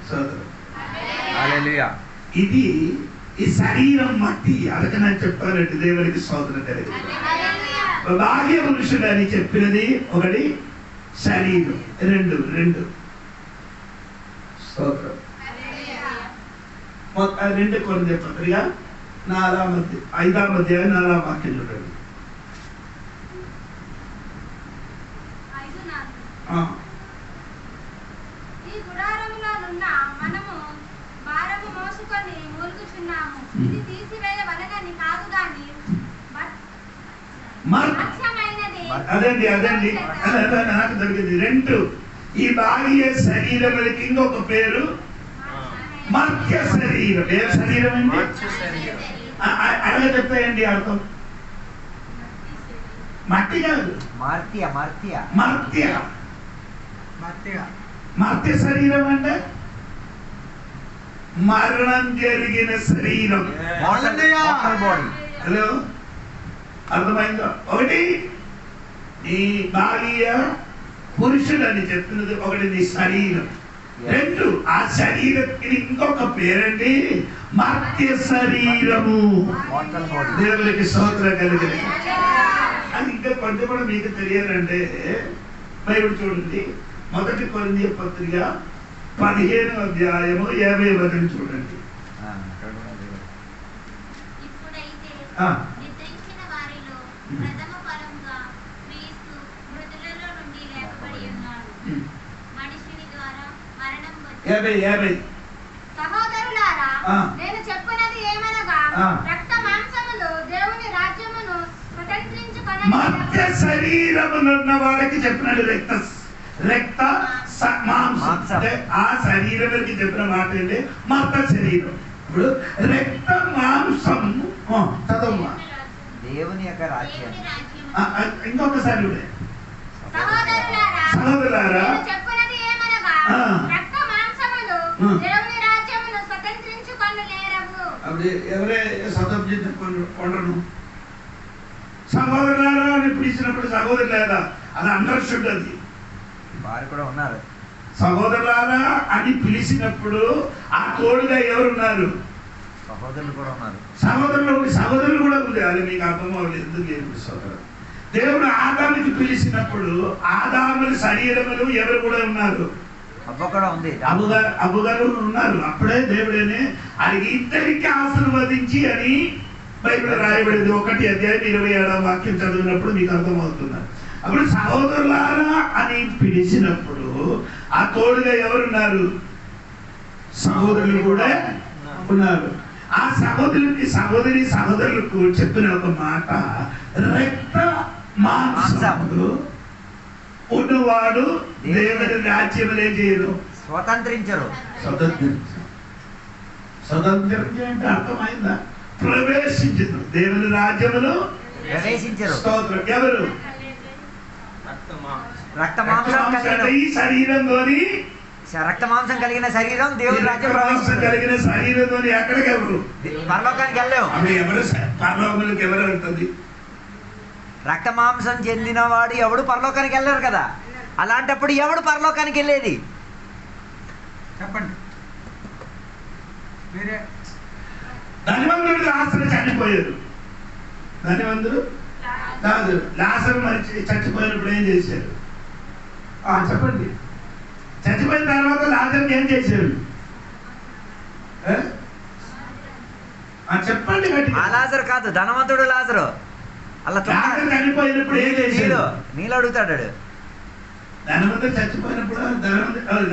సోదరు. హల్లెలూయా. ఇది ఈ శరీరం మట్టి. అలాగే నేను చెప్పానండి, దేవునికి సోదరు కలిగి బాహ్య పురుషుడు అని చెప్పినది ఒకటి, శరీరం రెండు స్తోత్రం. రెండు కొన్ని పత్రిక 5వ అధ్యాయం 4వ వాక్యం చూడండి. 5:4 ఈ గుడారములోనున్న మనము భారము మోసుకొని మూలుగుచున్నాము. ఇది తీసివేయవలెనని కాదు గాని మత్స్యమైనది. అదండి నాకు దొరికింది. 2 ఈ బాహ్య శరీరములకి ఇంకొక పేరు మర్త్య శరీరం. ఏ శరీరం అండి? అలాగే చెప్తాయండి అర్థం. మట్టి కాదు, మర్త్య శరీరం అంటే మరణం జరిగిన శరీరం. హలో, అర్థమైందో? ఒకటి నీ బాహ్య పురుషుడు అని చెప్తున్నది, ఒకటి నీ శరీరం. 2 ఆ శరీరానికి ఇంకొక పేరండి మర్త్య శరీరము. దేవునికి స్తోత్రం కలిగింది. అది ఇంకా కొంచెం కూడా మీకు తెలియాలంటే బైబిల్ చూడండి. 1 కొరింథీ పత్రిక 15వ అధ్యాయము 50వ వచనం చూడండి. ఇప్పుడైతే ఆ. నిద్రించిన వారిలో ప్రథమ ఫలముగా క్రీస్తు మృతులలో నుండి లేపబడి ఉన్నాడు. మనుషుని ద్వారా మరణం వచ్చి 50 సహోదరులారా, ఆ. నేను చెప్పునది ఏమనగా ఆ. రక్త మాంసములు దేవుని రాజ్యమును మర్త్య శరీరమునున్న వాడికి చెప్పినాడు రక్త మాంసం. అంటే ఆ శరీరానికి చెప్పిన మాట ఏంటి? మర్త శరీరం. ఇప్పుడు రక్త మాంసం చదవమ్మా. దేవుని యొక్క రాజ్యం. ఇంకొకసారి సహోదరులారా, నేను చెప్పునది ఏమనగా ఆ. రక్త మాంసములు దేవుని రాజ్యమును స్వతంత్రించుకొనలేరవు. అప్పుడు ఎవరే స్వతంత్రించుకొనరు? సహోదరులారా అని పిలిచినప్పుడు సహోదరులారా అది అండర్స్టూడ్. అది వారు కూడా ఉన్నారు. సహోదరులారా అని పిలిచినప్పుడు ఆ తోడుగా ఎవరున్నారు? సహోదరులు కూడా ఉన్నారు. సహోదరులు కూడా ఉంది. అది మీకు అర్థం అవ్వలేదు. ఎందుకు లేదు సోదరు? దేవుడు ఆదాముకి పిలిచినప్పుడు ఆదాముని శరీరములు ఎవరు కూడా ఉన్నారు? అవ్వ కూడా ఉంది. అబ్బుగారు ఉన్నారు. అప్పుడే దేవుడేనే అది ఇద్దరికి ఆశీర్వదించి అని బైబిల్ రాయబడింది. 1 అధ్యాయం 27వ వాక్యం చదివినప్పుడు మీకు అర్థమవుతున్నారు. అప్పుడు సహోదరులారా అని పిలిచినప్పుడు ఆ తోడుగా ఎవరున్నారు? సహోదరులు కూడా ఉన్నారు. ఆ సహోదరులకు చెప్పిన ఒక మాట, రక్త మాంసములు ఉన్నవాడు దేవుని రాజ్యములు ఏం చేయరు? స్వతంత్రించరు. స్వతంత్రించి అంటే అర్థమైందా? ప్రవేశించరు. దేవుని రాజ్యములు ప్రవేశించరు. స్తోత్రం. ఎవరు? రక్త మాంసం ఈ శరీరంలోని రక్త మాంసం కలిగిన శరీరం దేవుని రాజ్యం కలిగిన శరీరంలోని ఎక్కడికి ఎవరు? పరలోకానికి వెళ్ళలేవు. అవి ఎవరు? పరలోకానికి ఎవరు వెళ్తుంది? రక్త మాంసం చెందిన వాడు ఎవడు పరలోకానికి వెళ్ళారు కదా. అలాంటప్పుడు ఎవడు పరలోకానికి వెళ్ళేది? చెప్పండి మీరే. ధనవంతుడు లాజరు చనిపోయారు. ధనవంతుడు లాజరు మరి చచ్చిపోయినప్పుడు ఏం చేశారు? చెప్పండి. చచ్చిపోయిన తర్వాత లాజరుకి ఏం చేశారు? చెప్పండి. ఆ లాజరు కాదు, ధనవంతుడు లాజరు. అలా లాజరు చనిపోయినప్పుడు ఏం చేశాడు? నీళ్ళు అడుగుతాడు. ధనవంతుడు చచ్చిపోయినప్పుడు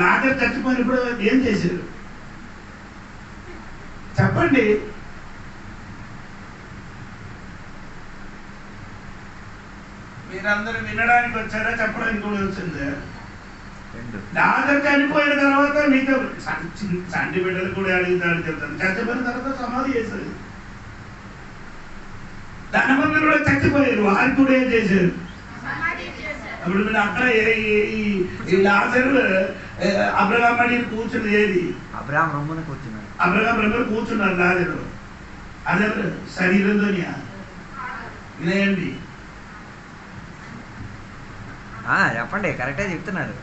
లాజరు చచ్చిపోయినప్పుడు ఏం చేశారు చెప్పండి? మీరందరూ వినడానికి వచ్చారా, చెప్పడానికి కూడా వచ్చిందా? లాజరు చనిపోయిన తర్వాత నీకు సంటి బిడ్డలు కూడా అడుగుతాడు, చెప్తాను. చచ్చిపోయిన తర్వాత సమాధి చేశారు. ధనవంతులు కూడా చచ్చిపోయారు, వారికి కూడా ఏం చేశారు? అప్పుడు మీరు అక్కడ ఈ లాజరు అబ్రహాం అని కూర్చున్నది ఏది? అబ్రహాం రొమ్మున కూర్చున్నాడు. అబ్రహాం రొమ్మున కూర్చున్నారు లాజరు. అదే శరీరంతోనియా? ఇదేంటి? చెప్పండి, కరెక్టే చెప్తున్నారు.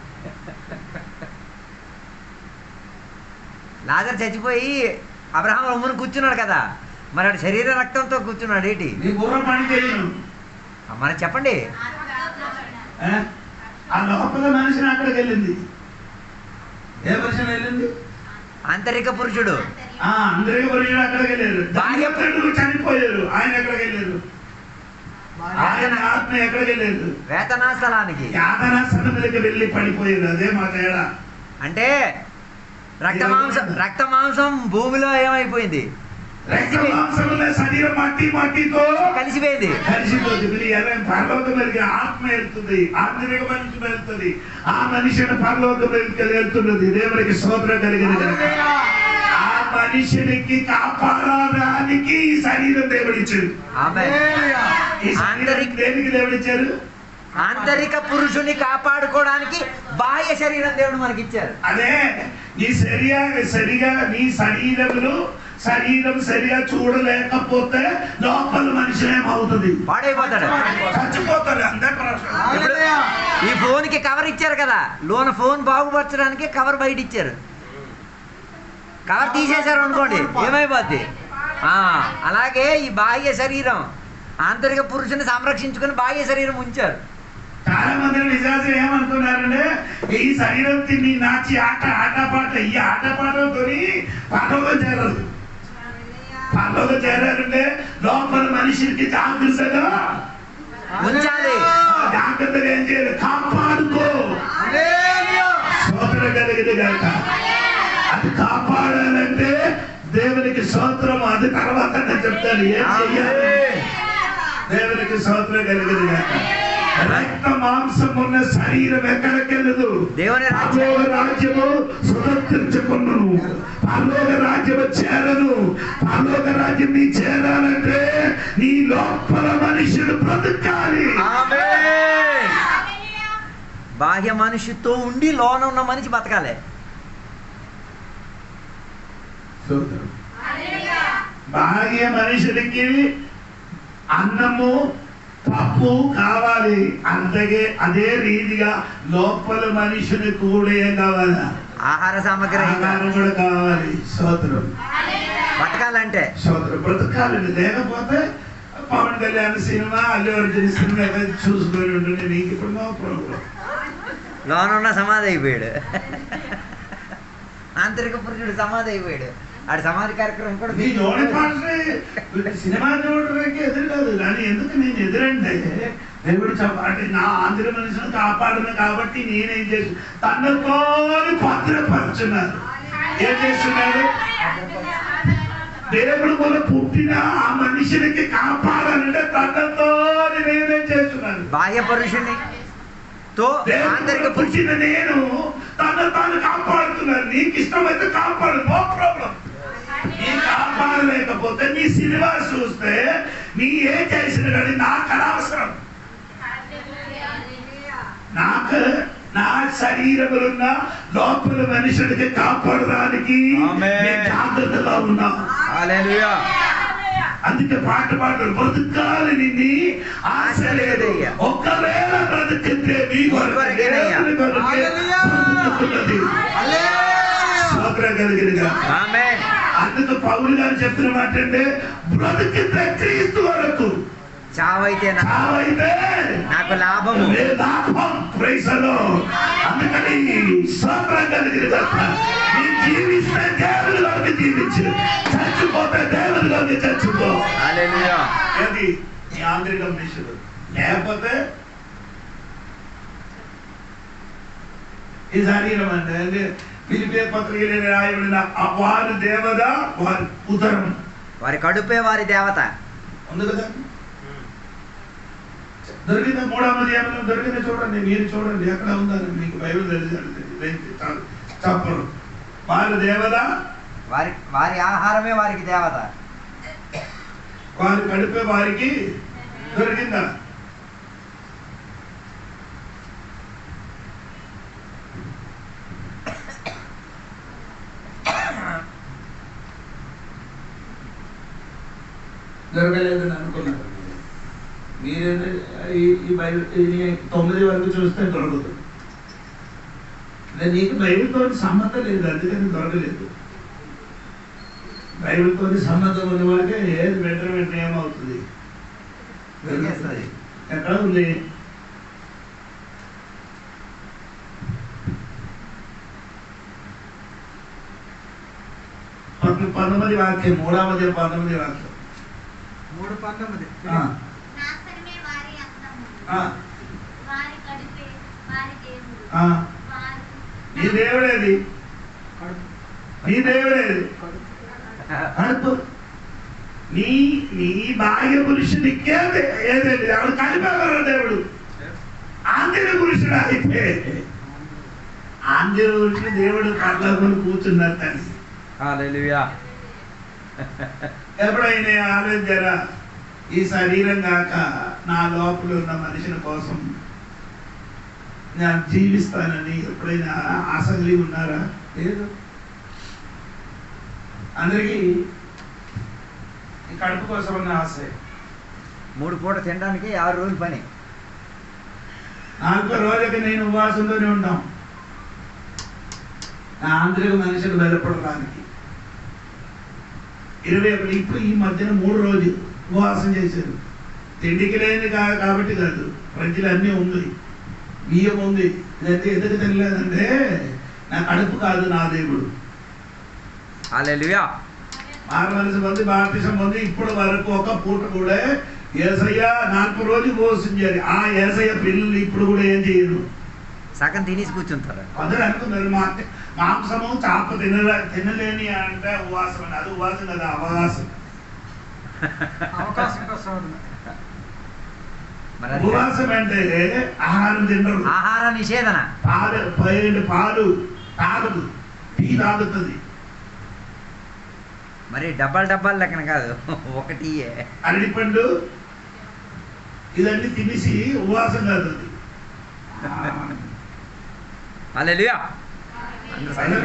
లాజరు చచ్చిపోయి అబ్రహాం రొమ్మున కూర్చున్నాడు కదా, మరి అటు శరీర రక్తంతో కూర్చున్నాడు ఏంటి? నీ బుర్ర పని చేయను. మరి చెప్పండి. ఆ లోపల మనిషిని అక్కడికి వెళ్ళింది. ఏ మనిషిని వెళ్ళింది? ఆంతరిక పురుషుడు. అందరికీ పురుషుడు అక్కడికి వెళ్ళారు. బాహ్య చనిపోయారు, ఆయన ఎక్కడికి వెళ్ళారు? ఆయన ఆత్మ ఎక్కడికి వెళ్ళారు? వేతనా స్థలానికి. యాతనా స్థలం మీదకి వెళ్ళి పడిపోయారు. అదే మా తేడా. అంటే రక్త మాంసం భూమిలో ఏమైపోయింది? శరీరం మట్టితో కలిసిపోయింది. పరలోకం వెళ్తే ఆత్మ వెళ్తుంది, ఆంతరిక మనిషి వెళ్తుంది. ఆ మనిషిని పరలోకం వెళ్తున్నది. దేవునికి స్తోత్రం కలిగింది. ఆ మనిషినికి కాపాడడానికి ఈ శరీరం దేవుడిచ్చారు. దేనికి దేవుడిచ్చారు? ఆంతరిక పురుషుని కాపాడుకోవడానికి బాహ్య శరీరం దేవుడు మనకి ఇచ్చారు. అదే నీ నీ శరీరం సరిగా చూడలేకపోతే లోపల మనిషి ఏమవుతుంది? పాడైపోతాడు, చచ్చిపోతాడు. ఈ ఫోన్ కి కవర్ ఇచ్చారు కదా, లోన ఫోన్ బాగుపరచడానికి కవర్ బయట ఇచ్చారు. కవర్ తీసేశారు అనుకోండి, ఏమైపోద్ది? అలాగే ఈ బాహ్య శరీరం ఆంతరిక పురుషుని సంరక్షించుకుని బాహ్య శరీరం ఉంచారు. చాలా మంది విశ్వాసం ఏమనుకున్నారంటే ఈ శరీరం తిని నాచి ఆటపాట ఈ ఆటపాటలతో పరలోకం చేరదు. పరలోకం చేరారంటే లోపల మనిషికి జాగ్రత్తగా ఉంచాలి. జాగ్రత్తగా ఏం చేయాలి? కాపాడుకో. స్తోత్రం కలిగింది కనుక అది కాపాడాలంటే దేవునికి స్తోత్రం. అది తర్వాత నేను చెప్తాను ఏం చెయ్యాలి. దేవునికి స్తోత్రం కలిగింది కనుక రక్త మాంసం ఉన్న శరీరం ఎక్కడికి వెళ్ళదు. పరలోక రాజ్యము స్వతంత్రించుకున్నాను. పరలోక రాజ్యము చేరను. పరలోక రాజ్యం నీ చేరాలంటే నీ లోపల మనుషుడు బ్రతకాలి. బాహ్య మనిషితో ఉండి లోన ఉన్న మనిషి బతకాలి. బాహ్య మనుషులకి అన్నము పప్పు కావాలి, అంతగే అదే రీతిగా లోపల మనిషిని కూడా ఏం కావాలా? ఆహార సామగ్రి కూడా కావాలి. స్తోత్రం. బతకాలంటే బ్రతకాలండి. లేకపోతే పవన్ కళ్యాణ్ సినిమా, అల్లు అర్జున్ సినిమా చూసుకొని ఉంటుంది. నీకు ఇప్పుడు నో ప్రాబ్లం. లోనున్న సమాధి అయిపోయాడు. ఆంతరిక పురుషుడు సమాధి అయిపోయాడు. ఆడు సమాధి కార్యక్రమం కూడా సినిమా చూడడానికి ఎదురు కాదు. కానీ ఎందుకు నేను ఎదురంటే దేవుడు చెప్పాలి నా ఆంధ్ర మనిషిని కాపాడను కాబట్టి నేనేం చేసి తనతో భద్రపరుచున్నాను. ఏం చేస్తున్నాడు? దేవుడు మన పుట్టిన ఆ మనిషినికి కాపాడాలంటే తనతో నేనేం చేస్తున్నాను? బాహ్య పురుషుని ఆంతరిక పుట్టిన నేను తాను కాపాడుతున్నాను. నీకు ఇష్టమైతే కాపాడు, నో ప్రాబ్లం. నీ కాపాడలేకపోతే నీ సినిమా చూస్తే నీ ఏం చేసిన కానీ నాకు అనవసరం. నాకు నా శరీరములున్న లోపల మనుషుడికి కాపాడడానికి జాగ్రత్తగా ఉన్నా. అందుకే పాట పాటలు బ్రతకాలి నిన్ను ఆశ లేదు. ఒకవేళ బ్రతికితే మీ అందుకు పౌలు గారు చెప్పిన మాట అంటే బ్రతికితే క్రీస్తు వరకు, చావైతే నాకు లాభము. అందుకని స్తోత్రం కలిగిన జీవిస్తే దేవుడిలోకి జీవించు, చచ్చిపోతే దేవుడిలోకి చచ్చిపో. అది నీ ఆంతరిక మనుషులు. లేకపోతే ఈ శరీరం అంటే ఫిలిప్పీ పత్రికలో రాయబడిన వారి దేవత వారి ఉదరం, వారి కడుపే వారి దేవత ఉంది కదా. దొరికిందా? 3వ అధ్యాయంలో దొరికిందా? చూడండి, మీరు చూడండి ఎక్కడ ఉందని. మీకు బైబిల్ తెలిసి చెప్పరు. వారి దేవత, వారి ఆహారమే వారికి దేవత, వారి కడుపే వారికి దొరికిందా? దొరకలేదని అనుకున్నారు మీరు. ఈ బైబిల్ 9 వరకు చూస్తే దొరకదు. నీకు బైబిల్తో సంబంధం లేదు, అందుకని దొరకలేదు. బైబిల్తో సంబంధం ఉన్న వాళ్ళకే ఏది వెంటనే ఏమవుతుంది, దొరికేస్తుంది. ఎక్కడ ఉంది? పంతొమ్మిది వాక్యం, 3వ అధ్యాయం 19 వాక్యం. 3:19. నాశనమే వారి అంతము, వారి కడుపే వారి దేవుడు. నీ దేవుడేది? నీ దేవుడేది? కడుపు. నీ భాగ్య పురుషుడికే ఏదండి? ఆవిడ కలిపేవారు దేవుడు. ఆంధ్ర పురుషుడు అయితే ఆంధ్ర పురుషుడు దేవుడు పట్ల కూర్చున్నారు తల్లి. హల్లెలూయా. ఎప్పుడైనా ఆలోచించారా, ఈ శరీరం కాక నా లోపల ఉన్న మనిషిని కోసం నేను జీవిస్తానని ఎప్పుడైనా ఆశ కలిగి ఉన్నారా? లేదు. అందరికీ ఈ కడుపు కోసం ఉన్న ఆశ. 3 పూట తినడానికి 6 రోజులు పని. 4వ రోజుకి నేను ఉపవాసంతోనే ఉంటాం, నా ఆంధ్రిక మనిషిని బలపడడానికి. 21 ఇప్పుడు ఈ మధ్యన 3 రోజులు ఉపవాసం చేశారు. తిండికి లేని కాబట్టి కాదు, ప్రజలు అన్నీ ఉంది, బియ్యం ఉంది. ఇదంతా ఎందుకు తినలేదంటే నా కడుపు కాదు, నా దేవుడు. హల్లెలూయా. మారవలసి మంది బాప్తిసం పొంది ఇప్పుడు వరకు ఒక పూట కూడా యేసయ్య 40 రోజులు పోషించారు. ఆ యేసయ్య పిల్లలు ఇప్పుడు కూడా ఏం చేయరు, సగం తినేసి కూర్చుంటారు. అందరూ అనుకున్నారు మాంసము చాప తినలేని అంటే ఉపవాసం అని. అది ఉపవాసం కదా, అవకాశం. అవకాశం కోసం ఉపవాసం అంటే ఆహారం తినరు, ఆహార నిషేధన. పాలు తాగదు, టీ తాగుతుంది. మరి డబ్బాలు లెక్కన కాదు, ఒకటియే. అరటిపండు ఇదన్నీ తినేసి ఉపవాసం కాదు. హల్లెలూయా.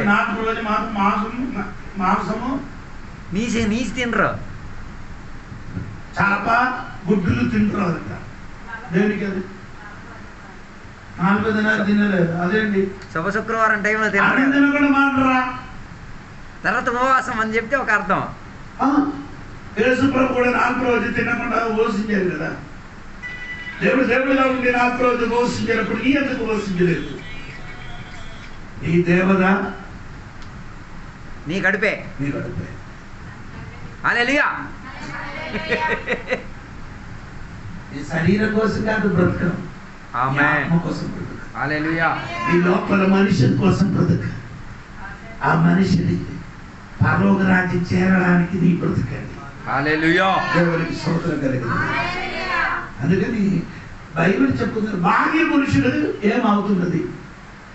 4 రోజులు మాంసము నీసి తినరు, చేప గుడ్డులు తింటారు. అదంట దేనికి? అది 4 దినాలు తినలేదు. అదేంటి శుభ శుక్రవారం టైంలో తినరు, తినకుండా మాట్లాడరా. తర్వాత ఉపవాసం అని చెప్తే ఒక అర్థం. యేసుప్రభు కూడా 4 రోజులు తినకుండా ఉపవసించారు కదా. దేవుడిగా ఉండి 4 రోజులు ఉపవసించినప్పుడు నీ ఎందుకు ఉపవసించలేదు? నీ దేవత నీ కడుపే. నీ కడుపే. హల్లెలూయా. ఈ శరీరం కోసం కాదు బ్రతకం, ఆమేన్. ఆత్మ కోసం బ్రతక. హల్లెలూయా. ఈ లోపల మనిషి కోసం బ్రతక. ఆ మనిషిని పరలోక రాజ్యం చేరడానికి నీ బ్రతకండి. హల్లెలూయా. దేవునికి స్తోత్రం కలిగింది. అందుకని బైబిల్ చెప్పుకున్నారు, భాగ్య పురుషుడు ఏమవుతున్నది?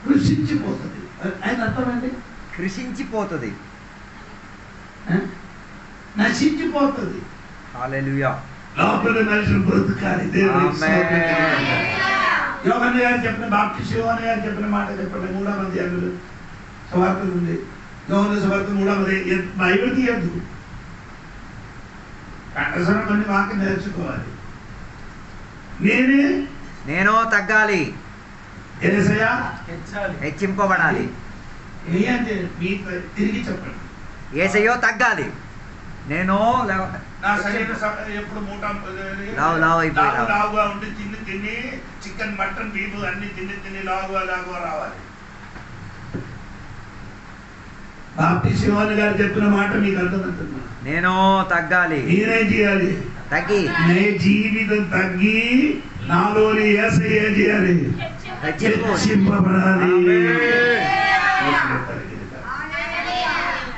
కృషించిపోతుంది. ఆయన అర్థమండి, కృషించిపోతుంది, నశించిపోతుంది. హల్లెలూయా. లోపల మనుషులు బ్రతకాలి. దేవునికి స్తోత్రం కలిగింది. యోహన్న గారు చెప్పిన బాప్టిస్ట్ యోహన్న గారు చెప్పిన మాట చెప్పండి. 3వ అధ్యాయంలో సువార్త ఉంది. యోహన్న సువార్త 3వ అధ్యాయం. బైబిల్ తీయద్దు, కంఠసరం కొన్ని వాక్యం నేర్చుకోవాలి. నేను తగ్గాలి, యేసయ్యా హెచ్చింపబడాలి. నీ అంటే మీ తిరిగి చెప్పండి. యేసయ్యో తగ్గాలి, నేను నా శరీరం ఎప్పుడు మూట లావుగా ఉండి తిని చికెన్ మటన్ బీఫ్ అన్ని తిని లాగుగా రావాలి. బాప్టిస్ట్ యోహాను గారు చెప్పిన మాట మీకు అర్థమవుతుందా? నేను తగ్గాలి, నేనేం చేయాలి? తగ్గి నీ జీవితం తగ్గి నాలోని యేసయ్య ఏం చేయాలి? రక్షింపబడాలి.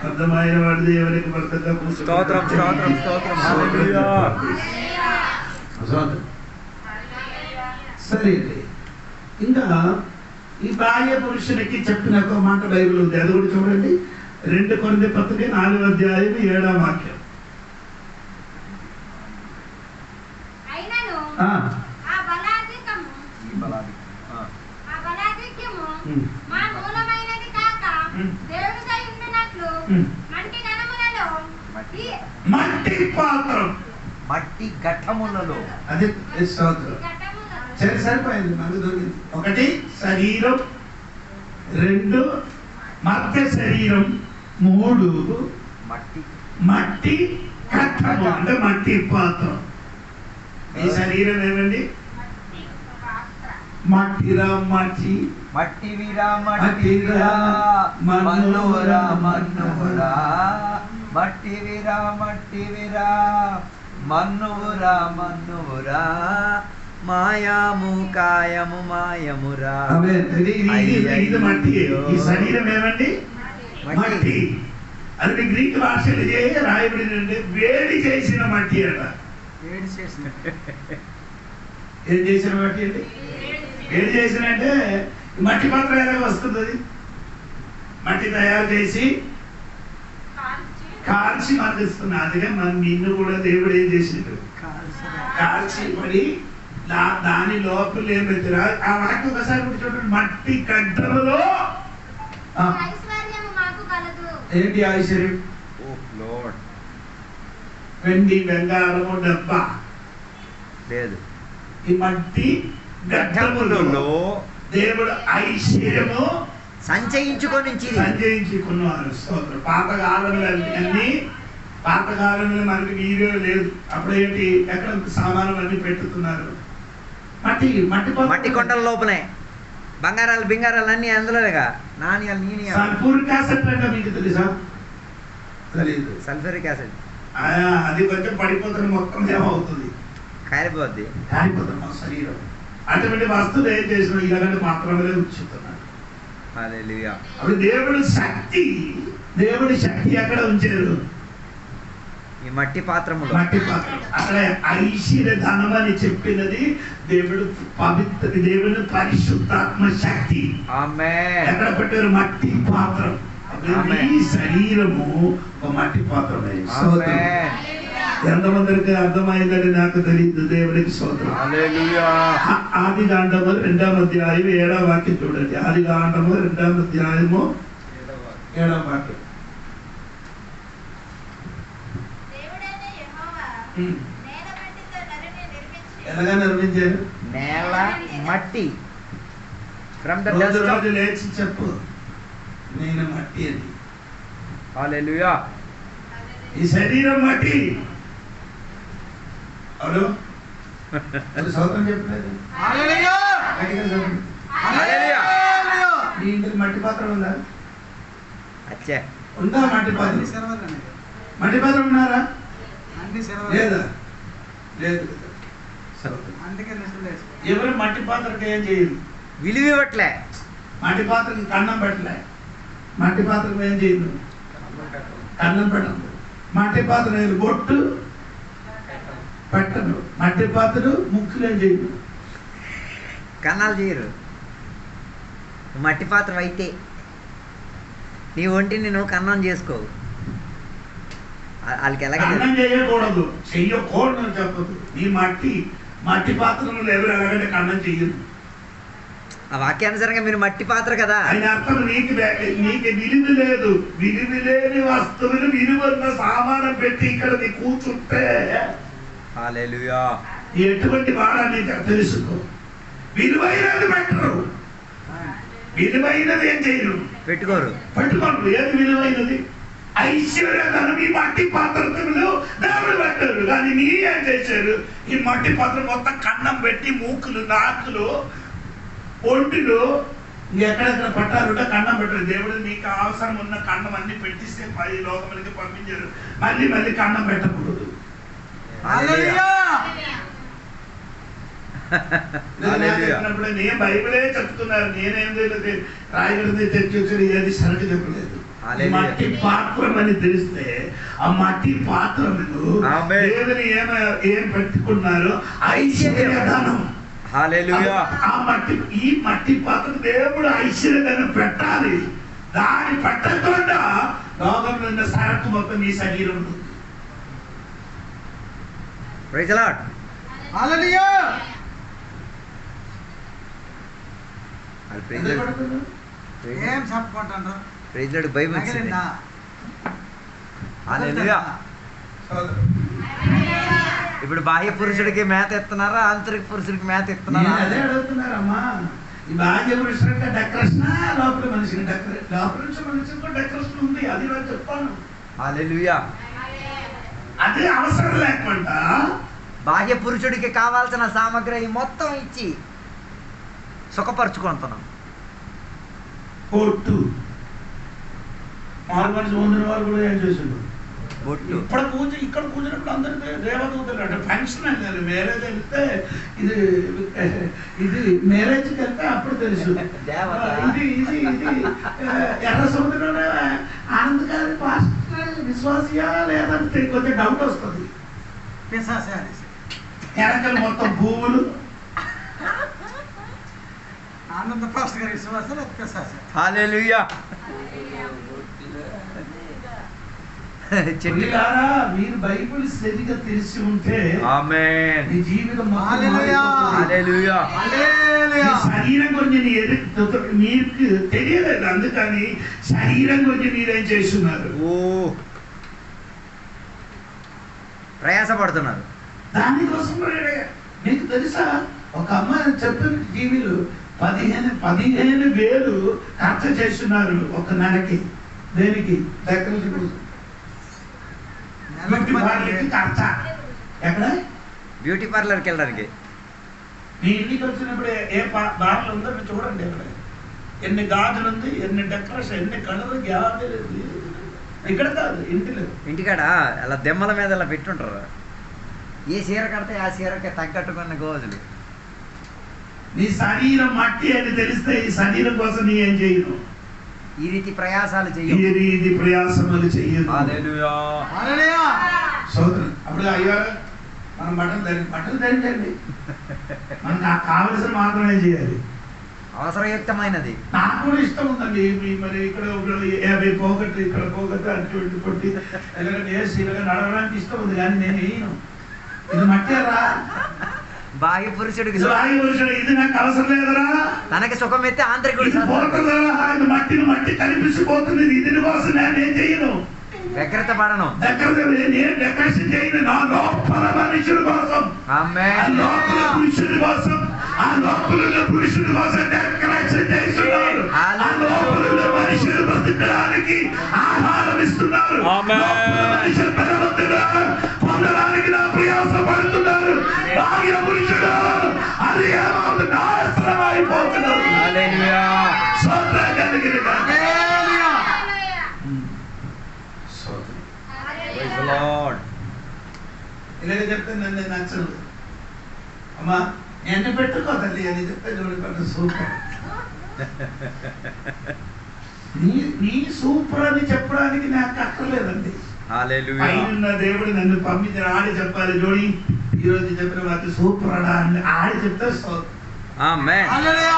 అర్థమైన వాడు దేవునికి భర్తగా స్తోత్రం స్తోత్రం స్తోత్రం. హల్లెలూయా. సరే, ఇంకా ఈ భార్య పురుషునికి చెప్పిన ఒక మాట బైబిల్ ఉంది, అది కూడా చూడండి. 2 కొరింథీ పత్రిక 4వ అధ్యాయం 7వ వాక్యం. అయినను ఆ, ఆ బలాధిక్యము మా మూలమైనది కాక దేవునిదై ఉండునట్లు మంటి ఘనములలో మట్టి పాత్రం, మట్టి ఘట్టములలో. అదే స్తోత్రం. ఘటములలో సరిపోయింది, మనకు దొరికింది. 1 శరీరం, 2 మధ్య శరీరం, 3 మట్టి మట్టి ఘట్టము అంటే మట్టి పాత్రం. ఈ శరీరం ఏమండి? మట్టిరా మట్టి, మట్టివిరా మట్టివిరా మన్నురా మన్నురా, మట్టివిరా మట్టివిరా మన్నురా మన్నురా, మాయాము కాయము మాయమురా. ఆమేన్. ఇది మట్టి. ఈ శరీరం ఏమండి? మట్టి. అది గ్రీక్ భాషలో రాయబడిందంటే వేడి చేసిన మట్టి అట. ఏడు చేసిన ఏం చేసిన మట్టి అండి? వేడి చేసిన అంటే మట్టి పాత్ర ఎలాగ వస్తుంది? అది మట్టి తయారు చేసి కాల్చి మనకు ఇస్తున్నా. అదిగా నిన్ను కూడా దేవుడు ఏం చేసిండు? కాల్చి మరి దాని లోపల ఏం పెట్టారు? ఆ వాక్యం ఒకసారి కూడా చూడండి. మట్టి గడ్డలలో ఐశ్వర్యము మాకు కలదు. ఏంటి ఐశ్వర్యం? ఓ లార్డ్. వెండి బంగారము డబ్బా లేదు. ఈ మట్టి గడ్డములలో దేవుడు ఐశ్వర్యము సంచయించుకొని సంజయించుకున్నారు. స్తోత్రం. పాతకాలంలో అన్ని పాతకాలంలో మనకి నీరే లేదు. అప్పుడు ఏంటి? ఎక్కడ సామాన్లు అన్ని పెట్టుతున్నారు? మట్టి మట్టి మట్టి కొండల లోపలే బంగారాలు బింగారాలు అన్ని అందులోగా. నాణ్యాలు నీనియాలు. సల్ఫ్యూరిక్ యాసిడ్ అంటే మీకు తెలుసా? తెలీదు. సల్ఫ్యూరిక్ యాసిడ్ అది కొంచెం పడిపోతున్న మొత్తం ఏమవుతుంది? కారిపోద్ది. కారిపోతుంది మా శరీరం. అటువంటి వస్తువులు ఏం చేసిన ఇలాగంటే మాత్రమే ఉంచుతున్నాడు. హల్లెలూయా. అప్పుడు దేవుడి శక్తి ఎక్కడ ఉంచారు? ఈ మట్టి పాత్రములో. మట్టి పాత్ర. అక్కడ ఐశ్వర్య ధనం అని చెప్పినది దేవుడు పవిత్ర, దేవుని పరిశుద్ధాత్మ శక్తి. ఆమేన్. ఎక్కడ పెట్టారు? మట్టి పాత్రం. ఆమేన్. ఈ శరీరము ఒక మట్టి పాత్రమే. ఆమేన్. ఎంతమందికి అర్థమైందని నాకు తెలియదు. దేవుడికి స్తోత్రం. హల్లెలూయా. ఆదికాండము 2వ అధ్యాయం 7వ వాక్యం చూడండి. ఆదికాండము 2వ అధ్యాయము 7వ వాక్యం. దేవుడైన యెహోవా నేల మట్టితో నరుని నిర్మించి ఎలాగా నిర్మించారు? నేల మట్టి. ఫ్రమ్ ద రోజు డస్ట్. రోజు లేచి చెప్పు, నేను మట్టి అని. హల్లెలూయా. ఈ శరీరం మట్టి. అవును, సౌతం చెప్పలేదు. హల్లెలూయా. గట్టిగా చెప్పండి. హల్లెలూయా. మీ ఇంటికి మట్టి పాత్ర ఉందా? అచ్చే. ఉందా మట్టి పాత్ర? అన్ని సెలవులు మట్టి పాత్ర ఉన్నారా? అన్ని సెలవులు లేదా? లేదు కదా. సౌతం. అందుకే నిసులు వేసుకో. ఎవరు మట్టి పాత్రకి ఏం చేయరు? విలువ ఇవ్వట్లే. మట్టి పాత్రకి కన్నం పెట్టలే. మట్టి పాత్రకు ఏం చేయదు? కన్నం పెట్టదు. మట్టి పాత్ర ఏది? బొట్టు పెట్టను. మట్టి పాత్ర ముక్కులు ఏం చేయదు? కన్నాలు చేయరు. మట్టి పాత్ర అయితే నీ ఒంటిని నువ్వు కన్నం చేసుకోవు. వాళ్ళకి ఎలాగ కన్నం చేయకూడదు, చెయ్యకూడదు అని చెప్పదు. నీ మట్టి పాత్రలు ఎవరు ఎలాగంటే కన్నం చెయ్యదు. ఆ వాక్యానుసారంగా మీరు మట్టి పాత్ర కదా. ఆయన అర్థం నీకు విలువ లేదు. విలువ లేని వస్తువులు విలువన్న సామానం పెట్టి ఇక్కడ నీ కూర్చుంటే హల్లెలూయా. ఎటువంటి వాడని తెలుసుకో. విలువైనది పెట్టరు. విలువైనది ఏం చేయరు? పెట్టుకోరు. పట్టుకోరు. ఏది విలువైనది? ఐశ్వర్యధనం ఈ మట్టి పాత్రలు దేవుడు పెట్టారు. కానీ నీ ఏం చేశారు? ఈ మట్టి పాత్ర మొత్తం కన్నం పెట్టి మూకులు నాకులు ఒంటిలో ఎక్కడెక్కడ పట్టారుంటే కన్నం పెట్టారు. దేవుడు నీకు అవసరం ఉన్న కన్నం అన్ని పెట్టిస్తే పై లోకములకి పంపించారు. మళ్ళీ కన్నం పెట్టకూడదు. హల్లెలూయా. చెప్పినప్పుడు నేను బైబిలే చెప్తున్నారు, నేనేం తెలియదు రాయగడితే తెచ్చి వచ్చి ఏది సరటి చెప్పలేదు. మట్టి పాత్రం అని తెలిస్తే ఆ మట్టి పాత్రను దేవుని ఏం పెట్టుకున్నారు? ఐశ్వర్యధనం. ఆ మట్టి, ఈ మట్టి పాత్ర దేవుడు ఐశ్వర్యధనం పెట్టాలి. దాన్ని పెట్టకుండా లోకంలో ఉన్న సరకు మొత్తం నీ శరీరం ఉంది. Praise the Lord. హల్లెలూయా. ఏం చెప్పుకుంటాను? Praise the lord. బైబిల్ ఇచ్చింది. హల్లెలూయా. ఇప్పుడు బాహ్య పురుషుడికి మేత ఇస్తున్నారా, ఆంతరిక పురుషుడికి మేత ఇస్తున్నారా? అదే అడుగుతున్నారమ్మా. ఈ బాహ్య పురుషుడికి డెకరేషన్, లోపల మనిషికి డెకరేషన్, లోపల నుంచి మనిషికి డెకరేషన్ ఉంది. అది నేను చెప్తాను. హల్లెలూయా. అదే అవసరం లేకుండా బాహ్య పురుషుడికి కావాల్సిన సామగ్రి మొత్తం ఇచ్చి సుఖపరుచుకుంటున్నాం. కోర్టు మారు మనిషి పొందిన వారు కూడా ఏం చేసిండు? బొట్టు. ఇప్పుడు పూజ, ఇక్కడ పూజనప్పుడు అందరికీ దేవదూతలు అంటే ఫంక్షన్ అని మ్యారేజ్ వెళ్తే ఇది మ్యారేజ్కి వెళ్తే అప్పుడు తెలుసు ఇది ఇది ఇది ఎర్ర సముద్రంలో ఆనందకారి పాస్టర్ విశ్వాసియా లేదంటే కొంచెం డౌట్ వస్తుంది. వెనకలు మొత్తం భూములు, ఆనంద పాస్టర్ గారి విశ్వాసం పిశాచ. హల్లెలూయా. చెల్లిలారా, మీరు బైబిల్ సరిగా తెలిసి ఉంటే ఆమేన్. మీ జీవితం హల్లెలూయా. హల్లెలూయా. హల్లెలూయా. శరీరం గురించి మీకు తెలియలేదు, అందుకని శరీరం గురించి మీరేం చేస్తున్నారు? ఓ ప్రయాసపడుతున్నారు. దానికోసం మీకు తెలుసా, ఒక అమ్మాయి చెప్పిన టీవీలు 15,000 ఖర్చు చేస్తున్నారు ఒక నెలకి. దేనికి? డెకరేషన్ కోసం. ఖర్చు ఎక్కడ? బ్యూటీ పార్లర్కి వెళ్ళడానికి. మీ ఇంటికి వచ్చినప్పుడు ఏ బార్లు ఉందో మీరు చూడండి. అక్కడ ఎన్ని గాజులు ఉంది, ఎన్ని డెకరేషన్, ఎన్ని కలర్, ఇక్కడ కాదు ఇంటిలో. ఇంటికాడ అలా దెమ్మల మీద అలా పెట్టుంటారు. ఏ చీర కడితే ఆ చీరకి తగ్గట్టుకున్న గోజులు. నీ శరీరం మట్టి అని తెలిస్తే ఈ శరీరం కోసం నీ ఏం చేయను? ఈ రీతి ప్రయాసాలు ఈ చెయ్యు. రీతి ప్రయాసములు చెయ్యదు. హల్లెలూయా. హల్లెలూయా. సోదరు, అప్పుడు అయ్యా మనం బట్టలు ధరించండి, మనకు కావలసిన మాత్రమే చేయాలి. అవసరయుక్తమైనది. నాకు కూడా ఇష్టం ఉందండి. మరి ఇక్కడ 50 పోగొట్టు, ఇక్కడ పోగొట్టు, అటు ఇటు కొట్టి వేసి ఇలాగ నడవడానికి ఇష్టం ఉంది, కానీ నేను వేయను. ఇది మట్టేరా బాహ్య పురుషుడికి బాహ్య పురుషుడు, ఇది నాకు అవసరం లేదురా. తనకి సుఖం ఎత్తే ఆంతరికుడు ఇది పోతుందా? ఇది మట్టిని మట్టి కనిపించిపోతుంది. ఇది కోసం నేను చేయను, వ్యగ్రత పడను, నేను డెకరేషన్ చేయను. నా లోపల మనుషుడి కోసం, ఆమేన్. లోపల పురుషుడి కోసం, ఆ లోపల పురుషుడి కోసం డెకరేషన్ చేస్తున్నారు. ఆ లోపల మనుషులు బతకడానికి ఆహారం ఇస్తున్నారు. మనుషులు బలవంతుగా పొందడానికి నా ప్రయాస పడుతున్నారు. బాహ్య పురుషుడు అది ఏమవుతుంది? నాశనం అయిపోతున్నారు. హల్లెలూయా. స్తోత్రం కలిగిన హల్లెలూయా. Praise the lord. ఇలాగ చెప్తే నన్ను నచ్చదు. అమ్మా ఎన్ని పెట్టుకో తల్లి అని చెప్తే చూడకుండా సూపర్. నీ సూపర్ అని చెప్పడానికి నాకు అక్కర్లేదండి. హల్లెలూయా. పైన దేవుడు నన్ను పంపించిన ఆడి చెప్పాలి. జోడి ఈరోజు చెప్పిన వాటి సూపర్ అడా అని ఆడి చెప్తే ఆమేన్. హల్లెలూయా.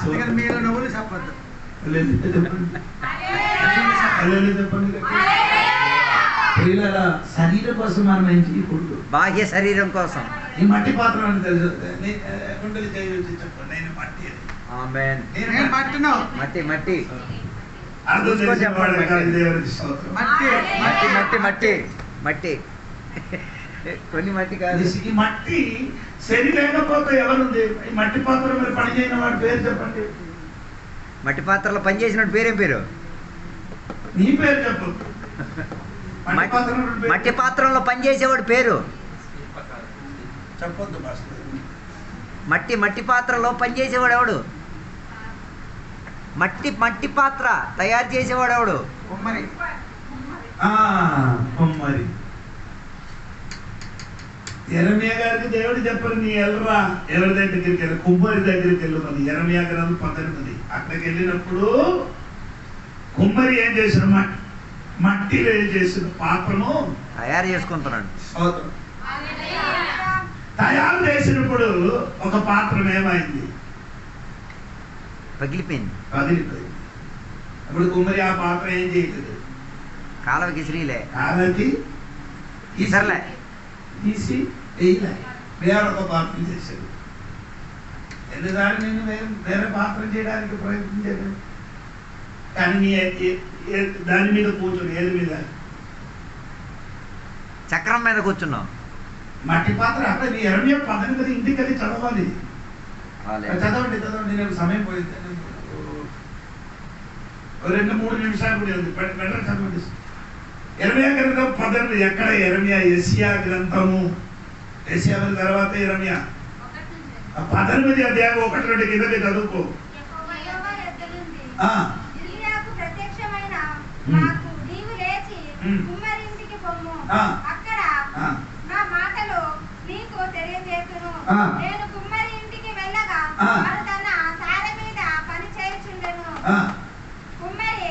అందుకని మీరు నవ్వులు చెప్పద్దు. చెప్పండి. చెప్పండి. శరీరం కోసం మనం ఏం చేయకూడదు. బాహ్య శరీరం కోసం. ఈ మట్టి పాత్ర అని తెలుసు. కుండలి చేయొచ్చు చెప్పండి. నేను మట్టి అని. ఆమేన్. నేను పట్టును. మట్టి మట్టి అర్థం చేసుకోవాలి. దేవుడికి స్తోత్రం. మట్టి మట్టి మట్టి మట్టి మట్టి కొన్ని మట్టి కాదు. ఈ మట్టి శని లేకపోతే ఎవరుంది? ఈ మట్టి పాత్ర మీరు పని చేయని వాడి పేరు చెప్పండి. మట్టి పాత్రలో పనిచేసినట్టు పేరేం పేరు? నీ పేరు చెప్పు. మట్టి పాత్రలో పనిచేసేవాడు పేరు చెప్పొద్దు. మట్టి పాత్రలో పనిచేసేవాడు ఎవడు? మట్టి పాత్ర తయారు చేసేవాడు ఎవడు? కుమ్మరి. కుమ్మరి. యెరెమీయా గారికి దేవుడు చెప్పరు, నీ వెళ్ళరా ఎవరి దగ్గరికి వెళ్ళి, కుమ్మరి దగ్గరికి వెళ్ళు. మరి యెరెమీయా గ్రంథం 18 అక్కడికి వెళ్ళినప్పుడు కుమ్మరి ఏం చేసిన మట్టిలో ఏం చేసిన పాత్రను తయారు చేసుకుంటున్నాడు. తయారు చేసినప్పుడు ఒక పాత్రం ఏమైంది? పగిలిపోయింది. అప్పుడు కుమ్మరి ఆ పాత్ర ఏం చేయలేదు, కాలవకి శ్రీలే కాలకి ఇసర్లే తీసి వేయలే, వేరే ఒక పాత్ర చేశాడు. ఎన్నిసార్లు నేను వేరే పాత్ర చేయడానికి ప్రయత్నించాను, కానీ దాని మీద కూర్చొని, ఏది మీద? చక్రం మీద కూర్చున్నాం. మట్టి పాత్ర. అక్కడ నీ 18 ఇంటికి వెళ్ళి చదవాలి. చదవండి, నేను సమయం పోయింది, 2-3 నిమిషాలు కూడా ఉంది. వెళ్ళండి, చదవండి. యెరెమీయా గ్రంథం 18 ఎక్కడ? యెరెమీయా యెషయా గ్రంథము, యెషయా తర్వాత యెరెమీయా 18 అధ్యాయం 1-2 కిందకి చదువుకో. ఇర్మియాకు ప్రత్యక్షమైన నాకు నీవు లేచి కుమ్మరి ఇంటికి పొమ్ము, అక్కడ నా మాటలు నీకు తెలియజేతును. నేను కుమ్మరి ఇంటికి వెళ్ళగా వాడు తన సారె మీద పని చేయుచుండెను. కుమ్మరి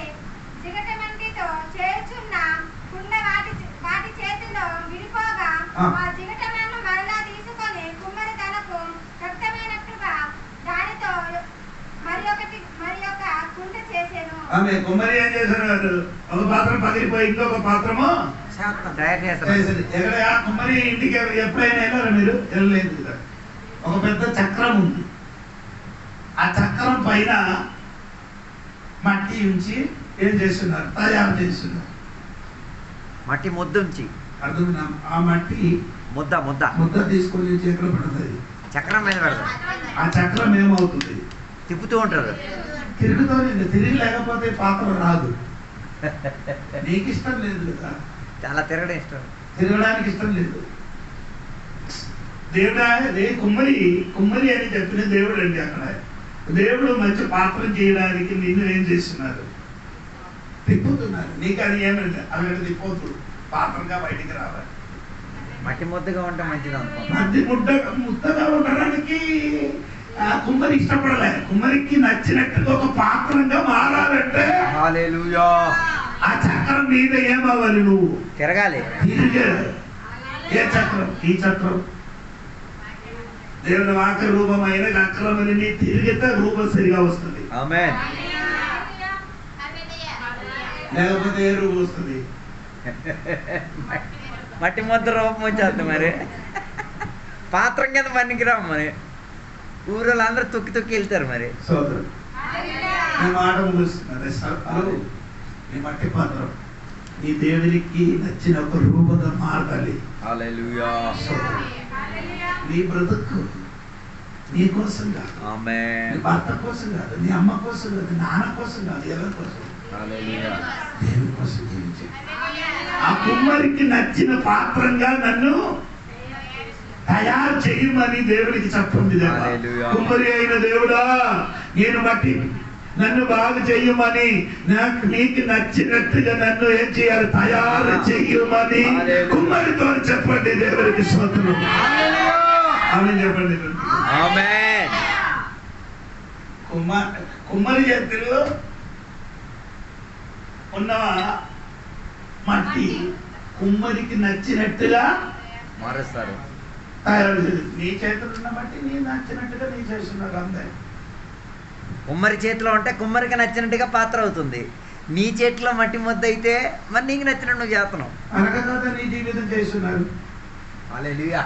జిగటమంటితో చేయుచున్న కుండ వాటి చేతిలో విడిపోగా ఆ జిగటమన్ను మరలా తీసుకొని కుమ్మరి తనకు శక్తమైనట్టుగా దానితో మరి ఒక కుండ చేసెను. ఆమె కుమ్మరి ఏం చేశారు? ఒక పాత్రం పగిలిపోయి ఇంకొక పాత్రము తయారు చేస్తారు. ఎక్కడ కుమ్మరి ఇంటికి ఎప్పుడైనా వెళ్ళారా మీరు? వెళ్ళలేదు కదా. ఒక పెద్ద చక్రం ఉంది, ఆ చక్రం పైన మట్టి ఉంచి ఏం చేస్తున్నారు? తయారు చేస్తున్నారు. మట్టి ముద్ద ఉంచి, అర్థం? ఆ మట్టి ముద్ద ముద్ద ముద్ద తీసుకొని చేతిలో పడుతుంది, చక్రం మీద పెడతారు. ఆ చక్రం ఏమవుతుంది? తిప్పుతూ ఉంటారు. తిరుగుతూనే, తిరిగి లేకపోతే పాత్ర రాదు. నీకు ఇష్టం లేదు కదా, చాలా తిరగడం ఇష్టం, తిరగడానికి ఇష్టం లేదు. దేవుడా కుమ్మరి అని చెప్పిన దేవుడు అండి. అక్కడ దేవుడు మంచి పాత్ర చేయడానికి నిన్ను ఏం చేస్తున్నారు? తిప్పుతున్నారు. నీకు అది ఏమంటే అక్కడ తిప్పొద్దు, పాత్రగా బయటికి రావాలి. మట్టి ముద్దగా ఉంటే మంచిది అనుకో. మధ్య ముద్దగా ఉండడానికి ఆ కుమ్మరి ఇష్టపడలే. కుమ్మరికి నచ్చినట్టుగా ఒక పాత్రంగా మారాలంటే హల్లెలూయా, ఆ చక్రం మీద ఏమవ్వాలి? నువ్వు తిరగాలి. తిరిగే. ఏ చక్రం? ఈ చక్రం. దేవుని వాక్య రూపమైన చక్రం అని తిరిగితే రూపం సరిగా వస్తుంది. ఆమేన్. లేకపోతే ఏ రూపం వస్తుంది? మట్టి ముద్ద రూపం వచ్చేస్తుంది. మరి పాత్రం కింద పనికిరాం. మరి ఊరిలో అందరూ తొక్కి తొక్కి వెళ్తారు. మరి సోదరు నీ మాట ముగిస్తున్నారు. నీ మట్టి పాత్రం నీ దేవునికి నచ్చిన ఒక రూపంగా మారాలి. హల్లెలూయా. నీ బ్రతుకు నీ కోసం కాదు, ఆమేన్. నీ భర్త కోసం కాదు, నీ అమ్మ కోసం కాదు, నాన్న కోసం కాదు, ఎవరి కోసం? హల్లెలూయా. దేవుని కోసం జీవించి ఆ కుమ్మరికి నచ్చిన పాత్రంగా నన్ను తయారు చేయమని దేవుడికి చెప్పండి. కుమ్మరి అయిన దేవుడా, నేను బట్టి నన్ను బాగు చెయ్యమని, నీకు నచ్చినట్టుగా నన్ను ఏం చేయాలి? తయారు చెయ్యమని కుమ్మరితో చెప్పండి. దేవుడికి స్తోత్రం. ఆమేన్ చెప్పండి. ఆమేన్. కుమ్మరి చేతిలో ఉన్న మట్టి కుమ్మరికి నచ్చినట్టుగా మారుస్తారు. తయారు చేసి నీ చేతులు ఉన్న మట్టి నీ నచ్చినట్టుగా నీ చేస్తున్నారు. అంతే. కుమ్మరి చేతిలో ఉంటే కుమ్మరికి నచ్చినట్టుగా పాత్ర అవుతుంది. నీ చేతిలో మట్టి ముద్ద అయితే మరి నీకు నచ్చినట్టు నువ్వు చేస్తున్నావు. అనగా నీ జీవితం చేస్తున్నారు. హల్లెలూయా.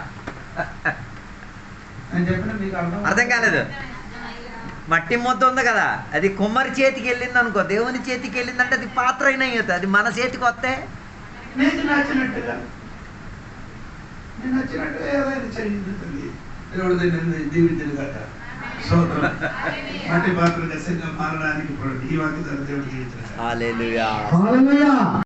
నేను చెప్పిన మీకు అర్థం కాలేదు. మట్టి ముద్ద ఉంది కదా, అది కుమ్మరి చేతికి వెళ్ళింది అనుకో, దేవుని చేతికి వెళ్ళిందంటే అది పాత్ర అయినా అవుతుంది. అది మన చేతికి వస్తే నీకు నచ్చినట్టుగా ఏదైనా చెల్లింది. దేవుడు దీవించింది కదా. స్తోత్రం. మట్టి పాత్ర దశగా మారడానికి ఈ వాక్య దేవుడు జీవించారు. హల్లెలూయా.